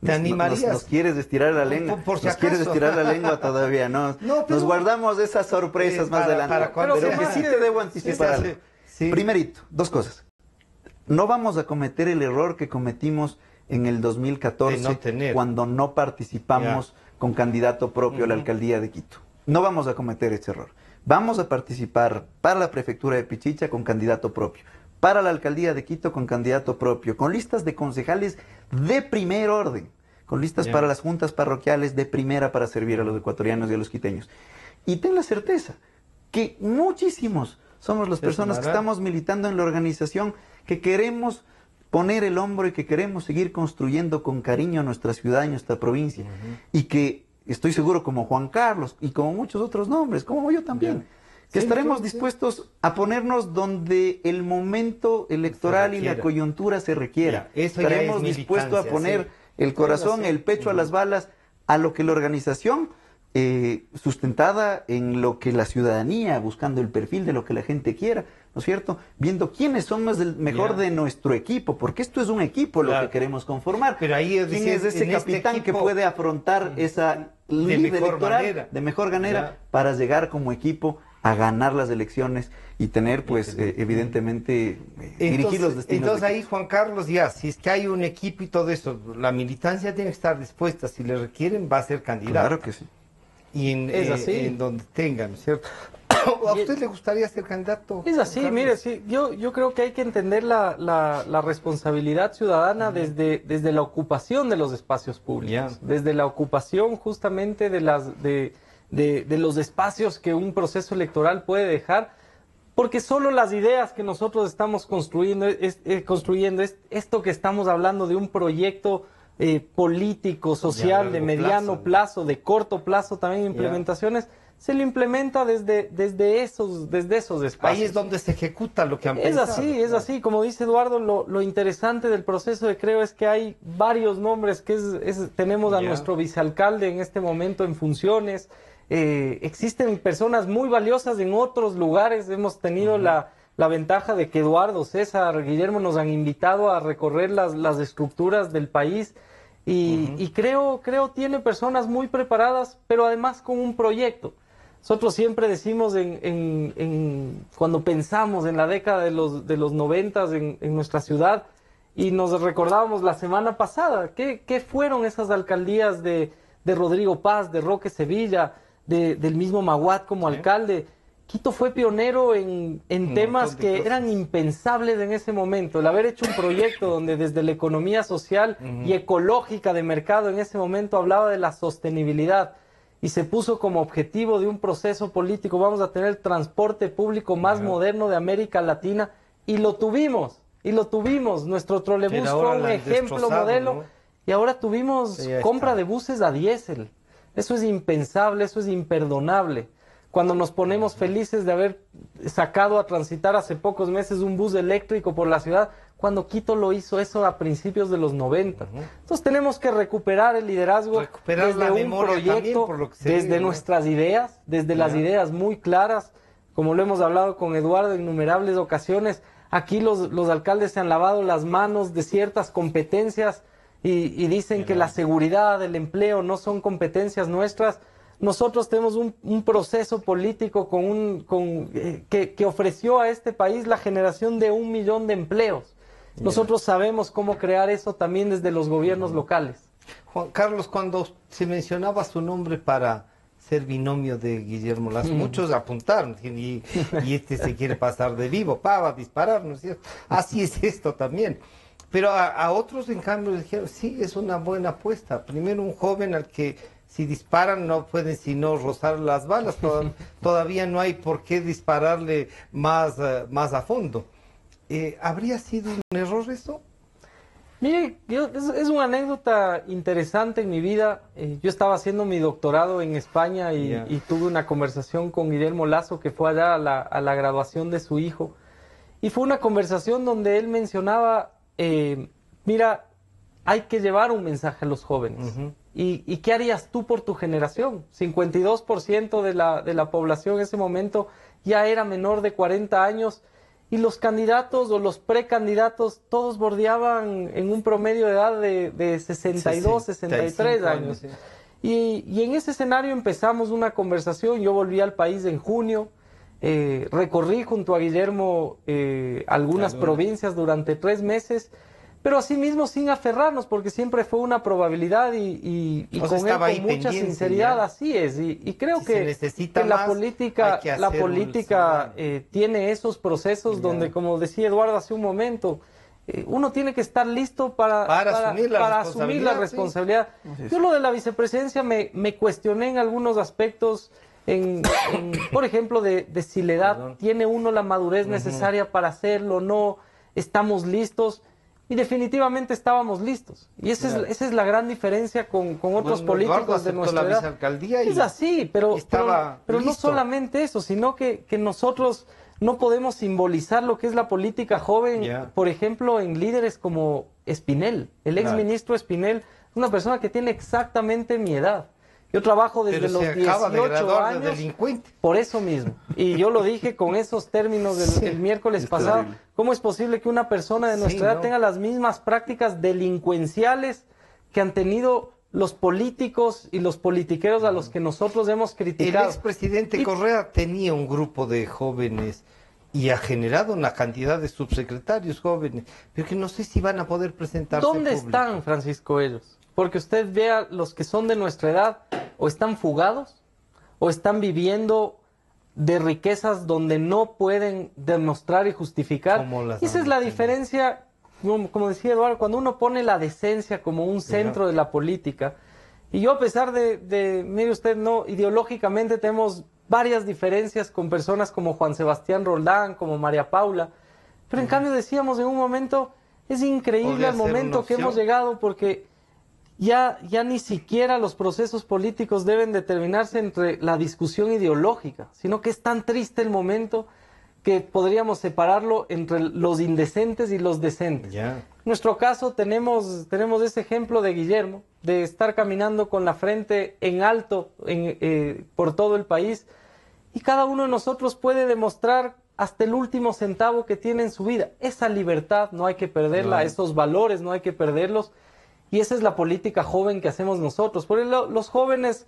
C: ¿Te animarías?
A: Nos quieres estirar la lengua.
C: Por si
A: nos quieres estirar la lengua todavía, ¿no? Nos guardamos esas sorpresas más adelante. Pero que sí te debo anticipar algo. Primerito, dos cosas. No vamos a cometer el error que cometimos en el 2014 cuando no participamos con candidato propio a la alcaldía de Quito. No vamos a cometer ese error. Vamos a participar para la prefectura de Pichincha con candidato propio, para la alcaldía de Quito con candidato propio, con listas de concejales de primer orden, con listas para las juntas parroquiales de primera para servir a los ecuatorianos y a los quiteños. Y ten la certeza que muchísimos somos las personas que estamos militando en la organización, que queremos poner el hombro y que queremos seguir construyendo con cariño nuestra ciudad y nuestra provincia. Y que estoy seguro, como Juan Carlos y como muchos otros nombres, como yo también, que estaremos dispuestos a ponernos donde el momento electoral y la coyuntura se requiera. Estaremos dispuestos a poner el corazón, el pecho a las balas, a lo que la organización, sustentada en lo que la ciudadanía, buscando el perfil de lo que la gente quiera, ¿no es cierto? Viendo quiénes son más del mejor de nuestro equipo, porque esto es un equipo lo que queremos conformar.
C: Pero ahí
A: ¿quién es ese capitán que puede afrontar esa línea electoral de mejor manera para llegar como equipo a ganar las elecciones y tener, pues, evidentemente, dirigir los destinos?
C: Entonces ahí, Juan Carlos, si es que hay un equipo y todo eso, la militancia tiene que estar dispuesta, si le requieren, va a ser candidato.
A: Claro que sí.
C: Y en donde tengan, ¿cierto? ¿A usted le gustaría ser candidato?
D: Es así, mire, sí, yo creo que hay que entender la responsabilidad ciudadana desde la ocupación de los espacios públicos, desde la ocupación justamente de los espacios que un proceso electoral puede dejar, porque solo las ideas que nosotros estamos construyendo, esto que estamos hablando de un proyecto político, social, de mediano plazo, de corto plazo también implementaciones, se lo implementa desde esos espacios.
C: Ahí es donde se ejecuta lo que han pensado.
D: Es así, como dice Eduardo, lo interesante del proceso de Creo es que hay varios nombres, tenemos a nuestro vicealcalde en este momento en funciones, existen personas muy valiosas en otros lugares, hemos tenido la ventaja de que Eduardo, César, Guillermo nos han invitado a recorrer las estructuras del país y creo tiene personas muy preparadas, pero además con un proyecto. Nosotros siempre decimos cuando pensamos en la década de los 90 en nuestra ciudad y nos recordábamos la semana pasada, ¿qué fueron esas alcaldías de Rodrigo Paz, de Roque Sevilla, del mismo Maguad como alcalde? Quito fue pionero en temas que eran impensables en ese momento. El haber hecho un proyecto donde desde la economía social y ecológica de mercado en ese momento hablaba de la sostenibilidad y se puso como objetivo de un proceso político, vamos a tener el transporte público más moderno de América Latina, y lo tuvimos. Nuestro trolebús fue un ejemplo, modelo, ¿no? Y ahora tuvimos compra de buses a diésel. Eso es impensable, eso es imperdonable. Cuando nos ponemos felices de haber sacado a transitar hace pocos meses un bus eléctrico por la ciudad, cuando Quito lo hizo eso a principios de los 90. Entonces tenemos que recuperar el liderazgo desde un proyecto, desde nuestras ideas, desde las ideas muy claras, como lo hemos hablado con Eduardo en innumerables ocasiones. Aquí los alcaldes se han lavado las manos de ciertas competencias y dicen que la seguridad, el empleo no son competencias nuestras. Nosotros tenemos un proceso político que ofreció a este país la generación de 1 millón de empleos. Nosotros sabemos cómo crear eso también desde los gobiernos locales.
C: Juan Carlos, cuando se mencionaba su nombre para ser binomio de Guillermo Lazo, muchos apuntaron, y este se quiere pasar de vivo, va a disparar, ¿no es cierto? Así es esto también. Pero a otros, en cambio, dijeron, sí, es una buena apuesta. Primero, un joven al que si disparan no pueden sino rozar las balas, todavía no hay por qué dispararle más a fondo. ¿Habría sido un error eso?
D: Mire, es una anécdota interesante en mi vida. Yo estaba haciendo mi doctorado en España y tuve una conversación con Guillermo Lazo, que fue allá a la graduación de su hijo. Y fue una conversación donde él mencionaba, mira, hay que llevar un mensaje a los jóvenes. ¿Y qué harías tú por tu generación? 52% de la población en ese momento ya era menor de 40 años. Y los candidatos o los precandidatos todos bordeaban en un promedio de edad de 62, 63 años. Sí. Y en ese escenario empezamos una conversación. Yo volví al país en junio, recorrí junto a Guillermo algunas provincias durante 3 meses, pero asimismo sin aferrarnos, porque siempre fue una probabilidad y con él con mucha sinceridad, así es. Y creo que la política tiene esos procesos donde, como decía Eduardo hace un momento, uno tiene que estar listo para asumir la responsabilidad. Sí. Yo lo de la vicepresidencia me cuestioné en algunos aspectos, por ejemplo, de si la edad tiene uno la madurez necesaria para hacerlo o no, estamos listos. Y definitivamente estábamos listos. Y esa es la gran diferencia con otros políticos de nuestra edad. Es así, pero no solamente eso, sino que nosotros no podemos simbolizar lo que es la política joven, por ejemplo, en líderes como Espinel. El exministro Espinel, una persona que tiene exactamente mi edad. Yo trabajo desde los 18 años,
C: delincuente.
D: Por eso mismo. Y yo lo dije con esos términos el miércoles pasado. ¿Cómo es posible que una persona de nuestra edad tenga las mismas prácticas delincuenciales que han tenido los políticos y los politiqueros a los que nosotros hemos criticado?
C: El expresidente Correa tenía un grupo de jóvenes y ha generado una cantidad de subsecretarios jóvenes, pero que no sé si van a poder presentarse.
D: ¿Dónde están, Francisco, ellos? Porque usted vea, los que son de nuestra edad o están fugados o están viviendo de riquezas donde no pueden demostrar y justificar. Esa es la diferencia, como decía Eduardo, cuando uno pone la decencia como un centro de la política. Y yo, a pesar mire usted, no ideológicamente tenemos varias diferencias con personas como Juan Sebastián Roldán, como María Paula, pero en cambio decíamos en un momento, es increíble el momento que hemos llegado porque ya ni siquiera los procesos políticos deben determinarse entre la discusión ideológica, sino que es tan triste el momento que podríamos separarlo entre los indecentes y los decentes. En nuestro caso tenemos ese ejemplo de Guillermo, de estar caminando con la frente en alto por todo el país, y cada uno de nosotros puede demostrar hasta el último centavo que tiene en su vida. Esa libertad no hay que perderla, esos valores no hay que perderlos, y esa es la política joven que hacemos nosotros. Porque los jóvenes,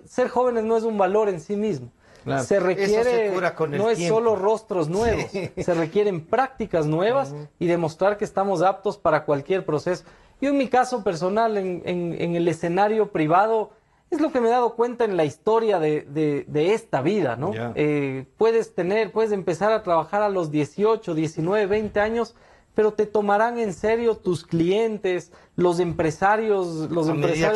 D: ser jóvenes no es un valor en sí mismo.
C: Claro.
D: Se requiere, no es solo rostros nuevos, se requieren prácticas nuevas y demostrar que estamos aptos para cualquier proceso. Yo en mi caso personal, en el escenario privado, es lo que me he dado cuenta en la historia de esta vida, ¿no? Puedes empezar a trabajar a los 18, 19, 20 años, pero te tomarán en serio tus clientes, los empresarios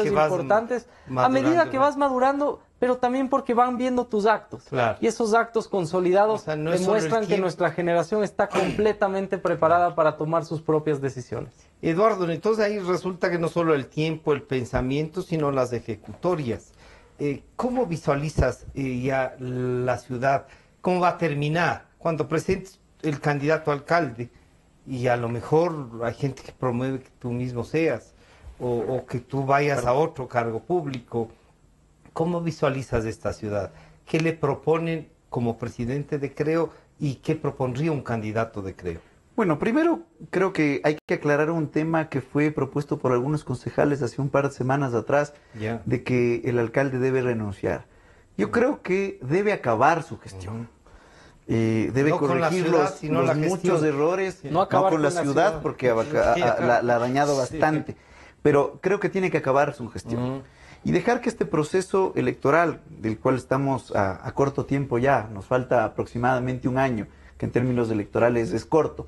D: importantes, a medida que vas madurando, pero también porque van viendo tus actos. Claro. Y esos actos consolidados demuestran que nuestra generación está completamente preparada para tomar sus propias decisiones.
C: Eduardo, entonces ahí resulta que no solo el tiempo, el pensamiento, sino las ejecutorias. ¿Cómo visualizas ya la ciudad? ¿Cómo va a terminar? Cuando presentes el candidato a alcalde, y a lo mejor hay gente que promueve que tú mismo seas, o que tú vayas a otro cargo público. ¿Cómo visualizas esta ciudad? ¿Qué le proponen como presidente de Creo y qué propondría un candidato de Creo?
A: Bueno, primero creo que hay que aclarar un tema que fue propuesto por algunos concejales hace un par de semanas atrás, de que el alcalde debe renunciar. Yo creo que debe acabar su gestión. Debe corregir los muchos errores, no con la ciudad, porque la ha dañado bastante, pero creo que tiene que acabar su gestión. Y dejar que este proceso electoral, del cual estamos a corto tiempo ya, nos falta aproximadamente un año, que en términos electorales es corto,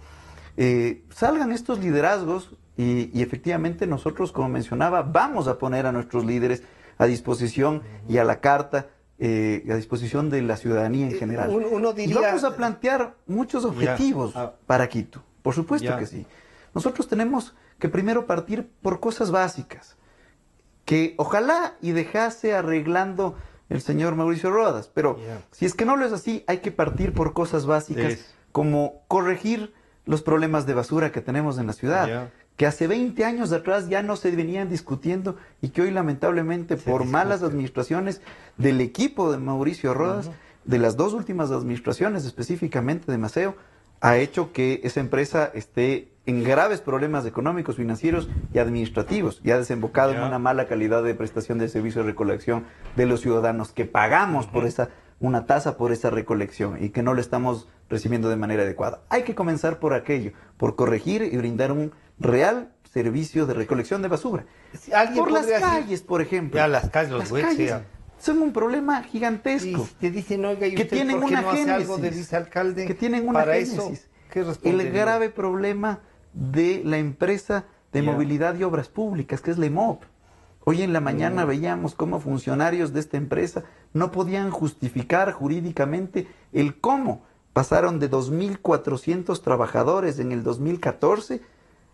A: salgan estos liderazgos y efectivamente nosotros, como mencionaba, vamos a poner a nuestros líderes a disposición y a la carta, a disposición de la ciudadanía en general. Y vamos a plantear muchos objetivos para Quito, por supuesto que sí. Nosotros tenemos que primero partir por cosas básicas, que ojalá y dejase arreglando el señor Mauricio Rodas, pero si es que no lo es así, hay que partir por cosas básicas como corregir los problemas de basura que tenemos en la ciudad, que hace 20 años atrás ya no se venían discutiendo y que hoy lamentablemente por malas administraciones del equipo de Mauricio Rodas, de las dos últimas administraciones específicamente de Maceo, ha hecho que esa empresa esté en graves problemas económicos, financieros y administrativos, y ha desembocado en una mala calidad de prestación de servicio de recolección de los ciudadanos que pagamos por una tasa por esa recolección y que no lo estamos recibiendo de manera adecuada. Hay que comenzar por aquello, por corregir y brindar un real servicio de recolección de basura. Por las calles, por ejemplo.
C: Ya las calles, los calles
A: son un problema gigantesco.
C: Y te dicen, oiga, ¿y
A: que
C: usted
A: tienen
C: por qué
A: una
C: no hace
A: génesis,
C: algo de vicealcalde?
A: Que tienen una
C: para
A: génesis.
C: Eso, ¿qué respondería?
A: El grave problema de la empresa de movilidad y obras públicas, que es la EMOP. Hoy en la mañana veíamos cómo funcionarios de esta empresa no podían justificar jurídicamente el cómo pasaron de 2.400 trabajadores en el 2014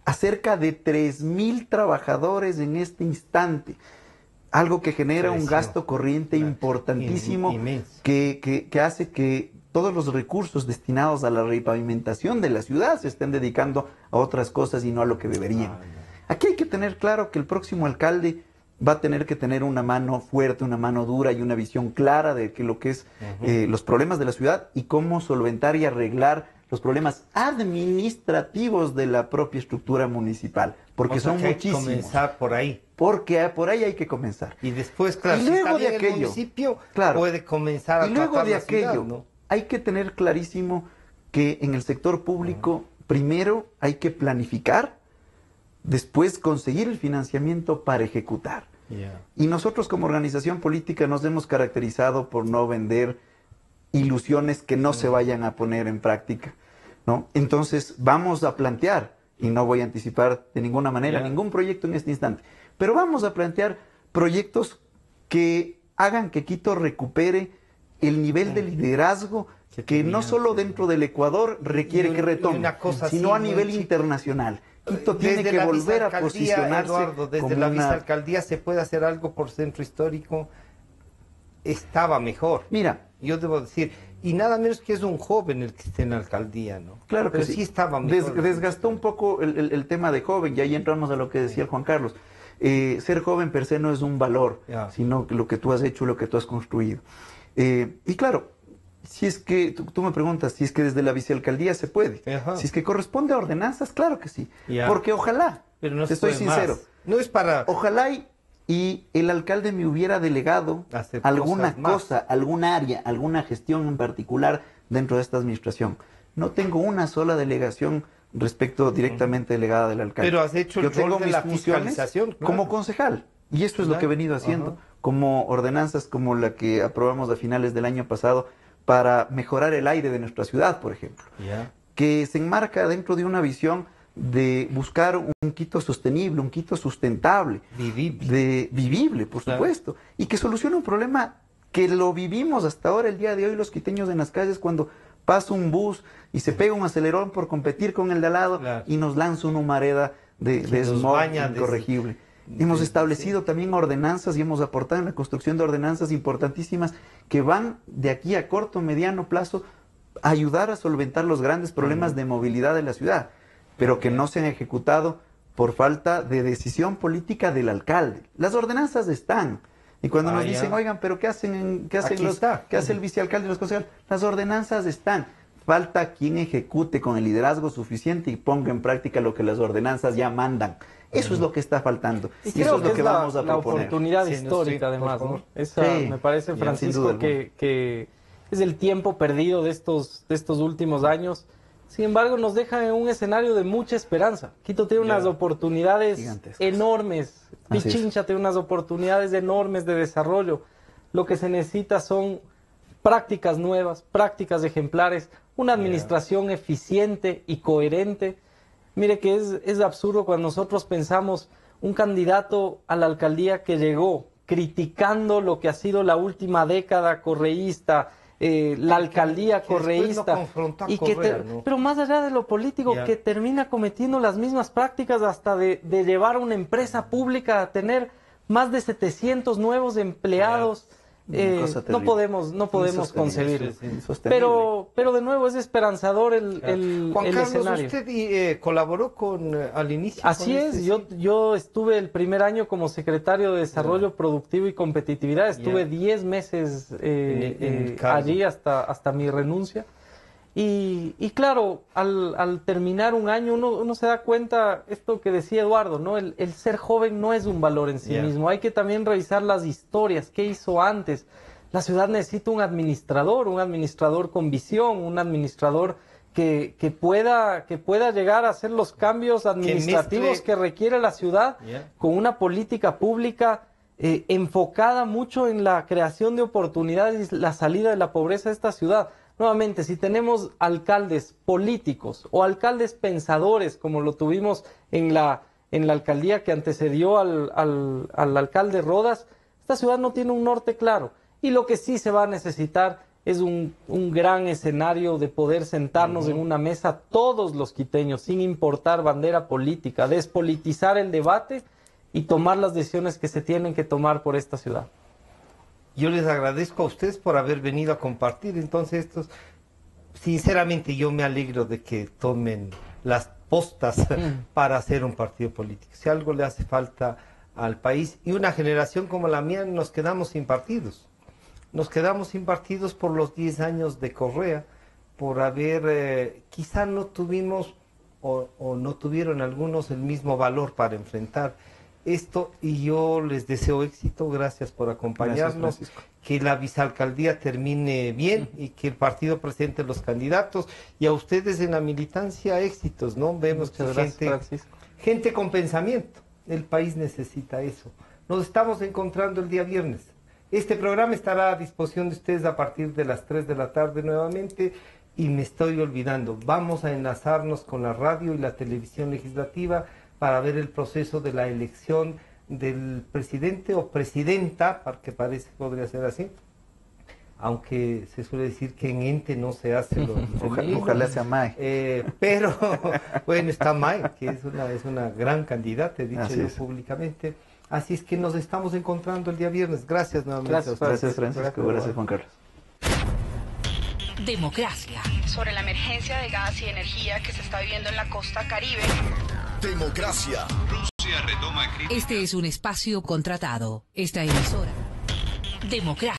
A: a cerca de 3.000 trabajadores en este instante. Algo que genera un gasto corriente importantísimo que hace que todos los recursos destinados a la repavimentación de la ciudad se estén dedicando a otras cosas y no a lo que deberían. Aquí hay que tener claro que el próximo alcalde va a tener que tener una mano fuerte, una mano dura y una visión clara de lo que es los problemas de la ciudad y cómo solventar y arreglar los problemas administrativos de la propia estructura municipal, porque son muchísimos.
C: Hay que comenzar por ahí.
A: Porque por ahí hay que comenzar.
C: Y después, claro,
A: y luego
C: si está bien el municipio, puede comenzar a tratar la ciudad, ¿no?
A: Hay que tener clarísimo que en el sector público, primero hay que planificar, después conseguir el financiamiento para ejecutar. Y nosotros como organización política nos hemos caracterizado por no vender ilusiones que no se vayan a poner en práctica, ¿no? Entonces vamos a plantear, y no voy a anticipar de ninguna manera ningún proyecto en este instante, pero vamos a plantear proyectos que hagan que Quito recupere el nivel de liderazgo que no solo dentro del Ecuador requiere que retome, sino a nivel internacional. Quito tiene que volver a posicionarse.
C: Eduardo, desde la vicealcaldía se puede hacer algo por centro histórico. Estaba mejor.
A: Mira,
C: yo debo decir, y nada menos que es un joven el que está en la alcaldía, ¿no?
A: Claro que
C: pero sí estaba mejor.
A: Desgastó un poco el tema de joven, y ahí entramos a lo que decía el Juan Carlos. Ser joven per se no es un valor, sino lo que tú has hecho, lo que tú has construido. Y claro, si es que, tú me preguntas, si es que desde la vicealcaldía se puede, si es que corresponde a ordenanzas, claro que sí, porque ojalá,
C: pero no
A: te estoy sincero,
C: no es para...
A: ojalá y el alcalde me hubiera delegado alguna cosa, algún área, alguna gestión en particular dentro de esta administración. No tengo una sola delegación respecto directamente delegada del alcalde.
C: Pero has hecho el rol de la fiscalización, claro,
A: como concejal, y esto es lo que he venido haciendo, como ordenanzas como la que aprobamos a finales del año pasado para mejorar el aire de nuestra ciudad, por ejemplo, que se enmarca dentro de una visión de buscar un Quito sostenible, un Quito sustentable, vivible, por supuesto, y que solucione un problema que lo vivimos hasta ahora, el día de hoy, los quiteños en las calles, cuando pasa un bus y se pega un acelerón por competir con el de al lado y nos lanza una humareda de smog incorregible. Hemos establecido también ordenanzas y hemos aportado en la construcción de ordenanzas importantísimas que van de aquí a corto, mediano plazo a ayudar a solventar los grandes problemas de movilidad de la ciudad, pero que no se han ejecutado por falta de decisión política del alcalde. Las ordenanzas están. Y cuando nos dicen, oigan, pero ¿qué hace el vicealcalde y los concejales? Las ordenanzas están. Falta quien ejecute con el liderazgo suficiente y ponga en práctica lo que las ordenanzas ya mandan. Eso es lo que está faltando. Y eso es lo que vamos a proponer.
D: La oportunidad histórica, además, ¿no? Esa, me parece, Francisco, que es el tiempo perdido de estos últimos años. Sin embargo, nos deja en un escenario de mucha esperanza. Quito tiene unas oportunidades enormes. Pichincha tiene unas oportunidades enormes de desarrollo. Lo que se necesita son prácticas nuevas, prácticas ejemplares, una administración eficiente y coherente. Mire que es absurdo cuando nosotros pensamos un candidato a la alcaldía que llegó criticando lo que ha sido la última década correísta, la alcaldía correísta, y pero más allá de lo político, que termina cometiendo las mismas prácticas hasta de llevar a una empresa pública a tener más de 700 nuevos empleados. No podemos concebirlo. Pero de nuevo es esperanzador el
C: Juan Carlos,
D: escenario.
C: usted colaboró al inicio.
D: Así es, yo estuve el primer año como secretario de Desarrollo Productivo y Competitividad, estuve 10 meses allí hasta mi renuncia. Y claro, al terminar un año uno se da cuenta, esto que decía Eduardo, ¿no? El ser joven no es un valor en sí mismo, hay que también revisar las historias, qué hizo antes. La ciudad necesita un administrador con visión, un administrador que pueda llegar a hacer los cambios administrativos que requiere la ciudad con una política pública enfocada mucho en la creación de oportunidades y la salida de la pobreza de esta ciudad. Nuevamente, si tenemos alcaldes políticos o alcaldes pensadores, como lo tuvimos en la alcaldía que antecedió al alcalde Rodas, esta ciudad no tiene un norte claro. Y lo que sí se va a necesitar es un gran escenario de poder sentarnos en una mesa todos los quiteños, sin importar bandera política, despolitizar el debate y tomar las decisiones que se tienen que tomar por esta ciudad.
C: Yo les agradezco a ustedes por haber venido a compartir. Entonces, sinceramente, yo me alegro de que tomen las postas para hacer un partido político. Si algo le hace falta al país, y una generación como la mía, nos quedamos sin partidos. Nos quedamos sin partidos por los 10 años de Correa, por haber, quizá no tuvimos o no tuvieron algunos el mismo valor para enfrentar esto, y yo les deseo éxito. Gracias por acompañarnos. Gracias, que la vicealcaldía termine bien y que el partido presente los candidatos, y a ustedes en la militancia éxitos, ¿no? Vemos gente con pensamiento. El país necesita eso. Nos estamos encontrando el día viernes. Este programa estará a disposición de ustedes a partir de las 3 de la tarde nuevamente. Y me estoy olvidando, vamos a enlazarnos con la radio y la televisión legislativa para ver el proceso de la elección del presidente o presidenta, porque parece que podría ser así, aunque se suele decir que en ente no se hace lo femenino.
A: Ojalá sea Mae.
C: Pero bueno, está Mae, que es una gran candidata, he dicho
A: Así
C: yo
A: es.
C: públicamente. Así es que nos estamos encontrando el día viernes. Gracias nuevamente a ustedes.
A: Gracias, Francisco. Gracias, Juan Carlos.
B: Democracia.
E: Sobre la emergencia de gas y energía que se está viviendo en la costa Caribe.
F: Democracia. Rusia retoma críticas.
B: Este es un espacio contratado. Esta emisora. Democracia.